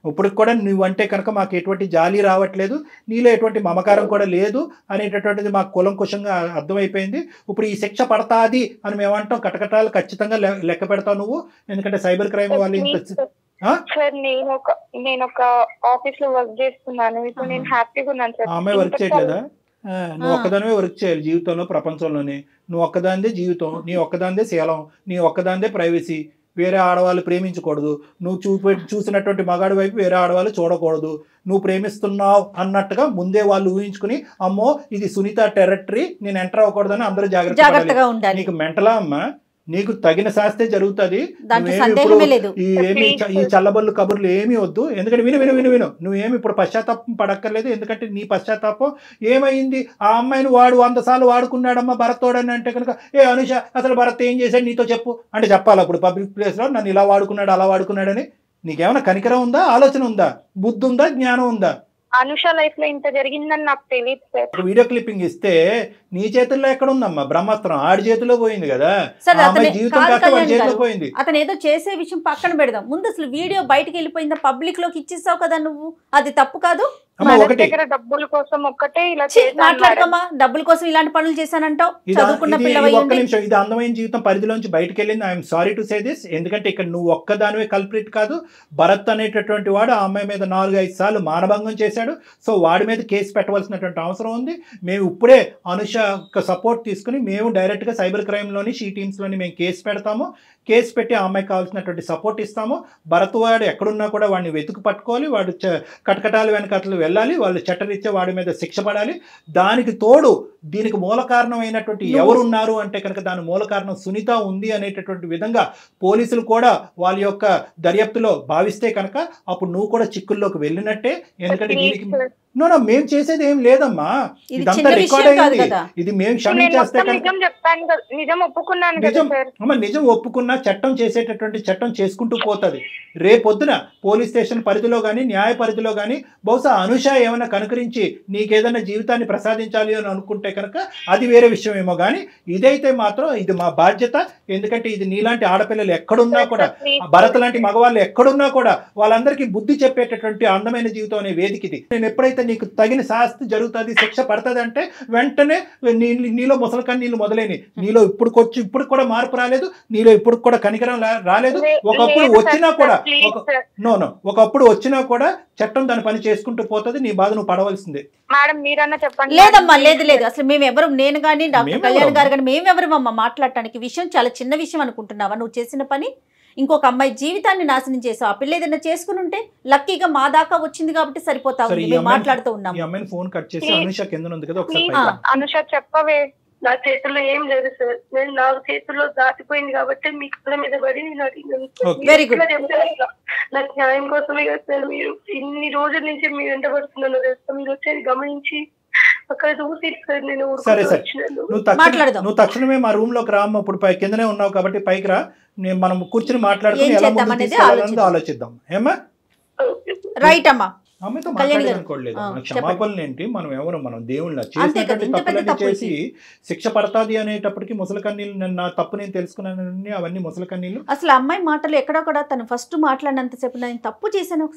ఇప్పుడు కూడా నువ్వంటే కనుక మాకు ఎటువంటి జాలి రావట్లేదు, నీలో ఎటువంటి మమకారం కూడా లేదు అనేటటువంటిది మాకు కులంకుశంగా అర్థమైపోయింది. ఇప్పుడు ఈ శిక్ష పడతాది అని మేమంటాం, కటకటాలు ఖచ్చితంగా లెక్క పెడతావు నువ్వు. ఎందుకంటే సైబర్ క్రైమ్ వాళ్ళు ఇంత సార్ నేను ఒక ఆఫీస్ లో వర్క్ చేస్తున్నాను. ఇప్పుడు నేను హ్యాపీగా ఉన్నాను సార్. అమ్మాయి వర్క్ చేయట్లేదా? నువ్వు ఒక్కదానివే వర్క్ చేయాలి జీవితంలో, ప్రపంచంలోనే. నువ్వు ఒక్కదానిదే జీవితం, నీ ఒక్కదానిదే శీలం, నీ ఒక్కదానిదే ప్రైవసీ. వేరే ఆడవాళ్ళు ప్రేమించకూడదు, నువ్వు చూసినటువంటి మగాడి వైపు వేరే ఆడవాళ్ళు చూడకూడదు. నువ్వు ప్రేమిస్తున్నావు అన్నట్టుగా ముందే వాళ్ళు ఊహించుకుని, అమ్మో ఇది సునీత టెరిటరీ, నేను ఎంటర్ అవ్వకూడదని అందరూ జాగ్రత్తగా ఉండాలి. నీకు మెంటలా అమ్మా? నీకు తగిన శాస్తే జరుగుతుంది. ఈ చల్లబల్లు కబుర్లు ఏమీ వద్దు. ఎందుకంటే విను నువ్వేమి ఇప్పుడు పశ్చాత్తాపం పడక్కర్లేదు. ఎందుకంటే నీ పశ్చాత్తాపం ఏమైంది? ఆ అమ్మాయిని వాడు 100 సార్లు వాడుకున్నాడమ్మా భరత్తోడని అంటే కనుక, అనుష అసలు భరత్ ఏం చేశాడు నీతో చెప్పు అంటే చెప్పాలి. అప్పుడు పబ్లిక్ ప్లేస్ లో నన్ను ఇలా వాడుకున్నాడు అలా వాడుకున్నాడని నీకేమైనా కనికరం ఉందా? ఆలోచన ఉందా? బుద్ధి ఉందా? జ్ఞానం ఉందా? అనుష లైఫ్ లో ఇంత జరిగిందని నాకు తెలియదు సార్. వీడియో క్లిప్పింగ్ ఇస్తే నీ చేతుల్లో ఎక్కడ ఉందమ్మా బ్రహ్మాస్త్రం? ఆడి చేతిలో పోయింది కదా, జీవితం కాస్త వాడి చేతిలో పోయింది. అతను ఏదో చేసే విషయం పక్కన పెడదాం, ముందు అసలు వీడియో బయటకు వెళ్ళిపోయిందా, పబ్లిక్ లోకి ఇచ్చేసావు కదా నువ్వు, అది తప్పు కాదు. డబ్బుల కోసం ఒక్కటే ఇలా మాట్లాడకమ్మా, డబ్బుల కోసం ఇలాంటి పనులు చేశానంటావు. చదువుకున్న ఒక్క నిమిషం, ఇది అందమైన జీవితం పరిధిలోంచి బయటకు వెళ్ళింది. I'm sorry to say this. ఎందుకంటే ఇక్కడ నువ్వు ఒక్కదానివే కల్ప్రిట్ కాదు. భరత్ అనేటటువంటి వాడు ఆ అమ్మాయి మీద 4-5 సార్లు మానభంగం చేశాడు. సో వాడి మీద కేసు పెట్టవలసినటువంటి అవసరం ఉంది. మేము ఇప్పుడే అనుష సపోర్ట్ తీసుకుని మేము డైరెక్ట్గా సైబర్ క్రైమ్లోని షీ టీమ్స్లోని మేము కేసు పెడతాము. కేసు పెట్టి ఆ అమ్మాయికి కావాల్సినటువంటి సపోర్ట్ ఇస్తాము. భరత్ వాడు ఎక్కడున్నా కూడా వాడిని వెతుకు పట్టుకోవాలి, వాడు కటకటాలు వెనకట్లు వెళ్ళాలి, వాళ్ళు చట్టరీత్యా వాడి మీద శిక్ష పడాలి. దానికి తోడు దీనికి మూల కారణమైనటువంటి ఎవరున్నారు అంటే కనుక దాని మూల కారణం సునీత ఉంది అనేటటువంటి విధంగా పోలీసులు కూడా వాళ్ళ యొక్క దర్యాప్తులో భావిస్తే కనుక అప్పుడు నువ్వు కూడా చిక్కుల్లోకి వెళ్ళినట్టే. ఎందుకంటే దీనికి మేము చేసేది ఏం లేదమ్మా, ఇదంతా రికార్డ్ అయింది. ఇది మేము క్షమించేస్తే నిజం ఒప్పుకున్నా చట్టం చేసేటటువంటి చట్టం చేసుకుంటూ పోతుంది. రేపొద్దున పోలీస్ స్టేషన్ పరిధిలో కానీ న్యాయ పరిధిలో కానీ బహుశా అనుష ఏమైనా కనుకరించి నీకేదైనా జీవితాన్ని ప్రసాదించాలి అని అనుకుంటే కనుక అది వేరే విషయం ఏమో. కానీ ఇదైతే మాత్రం ఇది మా బాధ్యత. ఎందుకంటే ఇది నీలాంటి ఆడపిల్లలు ఎక్కడున్నా కూడా, భరత్ లాంటి మగవాళ్ళు ఎక్కడున్నా కూడా వాళ్ళందరికీ బుద్ధి చెప్పేటటువంటి అందమైన జీవితం అనే వేదిక ఇది. నేను ఎప్పుడైతే నీకు తగిన శాస్తి జరుగుతుంది, శిక్ష పడుతుంది అంటే వెంటనే నీలో ముసలికని నీళ్ళు మొదలైనవి. నీలో ఇప్పుడు కూడా మార్పు రాలేదు, నీలో ఇప్పుడు కూడా కనికరం రాలేదు. ఒకప్పుడు వచ్చినా కూడా ఒకప్పుడు వచ్చినా కూడా చట్టం దాని పని చేసుకుంటూ పోతుంది. నీ బాధ నువ్వు పడవలసిందే. మేడం మీరన్నా చెప్పండి. లేదమ్మా, లేదు అసలు మేము ఎవరు, నేను కానీ డాక్టర్ కళ్యాణ్ గారు కానీ మేమెవరమ్మా మాట్లాడటానికి? విషయం చాలా చిన్న విషయం అనుకుంటున్నావా? నువ్వు చేసిన పని ఇంకొక అమ్మాయి జీవితాన్ని నాశనం చేసావు. ఆ పిల్ల ఏదైనా చేసుకుని ఉంటే లక్కీగా మా దాకా వచ్చింది కాబట్టి సరిపోతా ఉంది. మేము మాట్లాడుతూ ఉన్నాం. ఫోన్ కట్ చేసి అనుష కింద ఉంది కదా, అనుష చెప్పవే. నా చేతుల్లో ఏం లేదు సార్, నేను నా చేతుల్లో దాటిపోయింది కాబట్టి మీ కళ్ళ మీద పడి వెరీ గుడ్. నాకు న్యాయం కోసమే కదా సార్ మీరు ఇన్ని రోజుల నుంచి మీరు వెంట పడుతున్నాను తెలుసా, మీరు వచ్చేది గమనించి అక్కడ చూసి సార్ నేను సరే సరే నువ్వు తక్షణమే మా రూమ్ లోకి రామ్మ. ఇప్పుడు కిందనే ఉన్నావు కాబట్టి పైకి రా, మనం కూర్చుని మాట్లాడుకుని ఎలా ముందుకు తీసుకెళ్ళాలనేది ఆలోచిద్దాం. ఏమా రైట్ అమ్మా. అమ్మతో మాట్లాడనుకోలేదు. క్షమాపణలు ఏంటి, మనం ఎవరు, మనం దేవుళ్ళ చేసినటువంటి తప్పులన్నీ చేసి శిక్ష పడతాది అనేటప్పటికి ముసలి కన్నీళ్ళు, నా తప్పు నేను తెలుసుకున్నానని అవన్నీ ముసలి కన్నీళ్ళు. అసలు అమ్మాయి మాటలు ఎక్కడో కూడా తను ఫస్ట్ మాట్లాడినంతసేపు నేను తప్పు చేశాను,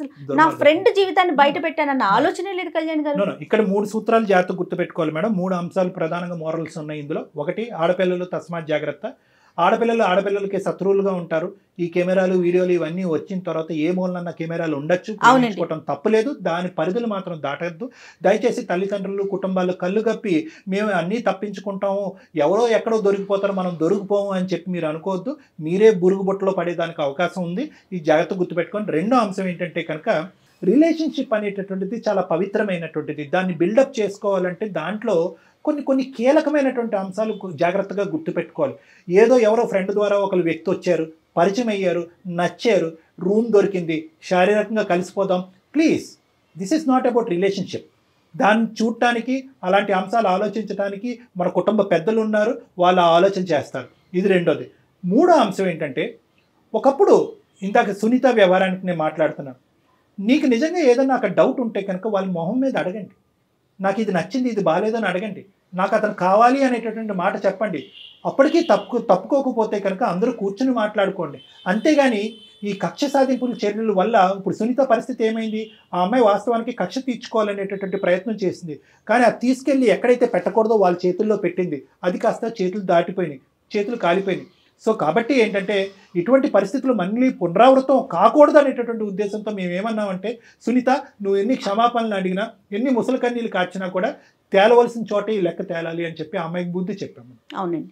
నా ఫ్రెండ్ జీవితాన్ని బయట పెట్టానన్న ఆలోచనే లేదు కళ్యాణ్ గారు. ఇక్కడ 3 సూత్రాలు జాగ్రత్త గుర్తుపెట్టుకోవాలి మేడం. 3 అంశాలు ప్రధానంగా మోరల్స్ ఉన్నాయి ఇందులో. ఒకటి, ఆడపిల్లలు తస్మాత్ జాగ్రత్త. ఆడపిల్లలకి శత్రువులుగా ఉంటారు. ఈ కెమెరాలు వీడియోలు ఇవన్నీ వచ్చిన తర్వాత ఏ మూలనన్న కెమెరాలు ఉండొచ్చు, ప్రేమించుకోవటం తప్పులేదు, దాని పరిధులు మాత్రం దాటద్దు. దయచేసి తల్లిదండ్రులు కుటుంబాలు కళ్ళు కప్పి మేము అన్నీ తప్పించుకుంటాము, ఎవరో ఎక్కడో దొరికిపోతారు మనం దొరికిపోము అని చెప్పి మీరు అనుకోవద్దు. మీరే బురుగు బుట్టలో పడేదానికి అవకాశం ఉంది. ఈ జాగ్రత్త గుర్తుపెట్టుకొని. రెండో అంశం ఏంటంటే కనుక రిలేషన్షిప్ అనేటటువంటిది చాలా పవిత్రమైనటువంటిది. దాన్ని బిల్డప్ చేసుకోవాలంటే దాంట్లో కొన్ని కీలకమైనటువంటి అంశాలు జాగ్రత్తగా గుర్తుపెట్టుకోవాలి. ఏదో ఎవరో ఫ్రెండ్ ద్వారా ఒకరు వ్యక్తి వచ్చారు, పరిచయం అయ్యారు, నచ్చారు, రూమ్ దొరికింది, శారీరకంగా కలిసిపోదాం. Please, this is not about relationship. దాన్ని చూడటానికి, అలాంటి అంశాలు ఆలోచించడానికి మన కుటుంబ పెద్దలు ఉన్నారు, వాళ్ళు ఆలోచన చేస్తారు. ఇది రెండోది. మూడో అంశం ఏంటంటే, ఒకప్పుడు ఇందాక సునీత వ్యవహారానికి నేను మాట్లాడుతున్నాను. నీకు నిజంగా ఏదైనా అక్కడ డౌట్ ఉంటే కనుక వాళ్ళ మొహం మీద అడగండి. నాకు ఇది నచ్చింది, ఇది బాగాలేదని అడగండి. నాకు అతను కావాలి అనేటటువంటి మాట చెప్పండి. అప్పటికీ తప్పుకోకపోతే కనుక అందరూ కూర్చుని మాట్లాడుకోండి. అంతేగాని ఈ కక్ష సాధింపుల చర్యల వల్ల ఇప్పుడు సునీత పరిస్థితి ఏమైంది? ఆ అమ్మాయి వాస్తవానికి కక్ష తీర్చుకోవాలనేటటువంటి ప్రయత్నం చేసింది. కానీ అది తీసుకెళ్ళి ఎక్కడైతే పెట్టకూడదో వాళ్ళ చేతుల్లో పెట్టింది. అది కాస్త చేతులు దాటిపోయినాయి, చేతులు కాలిపోయినాయి. సో కాబట్టి ఏంటంటే ఇటువంటి పరిస్థితులు మళ్ళీ పునరావృతం కాకూడదు అనేటటువంటి ఉద్దేశంతో మేము ఏమన్నామంటే, సునీత నువ్వు ఎన్ని క్షమాపణలు అడిగినా, ఎన్ని ముసలి కన్నీళ్ళు కార్చినా కూడా తేలవలసిన చోటే ఈ లెక్క తేలాలి అని చెప్పి అమ్మాయికి బుద్ధి చెప్పాము. అవునండి.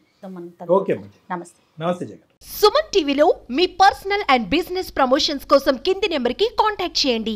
ఓకే, నమస్తే. నమస్తే జగన్. సుమన్ టీవీలో మీ పర్సనల్ అండ్ బిజినెస్ ప్రమోషన్స్ కోసం కింది నెంబర్కి కాంటాక్ట్ చేయండి.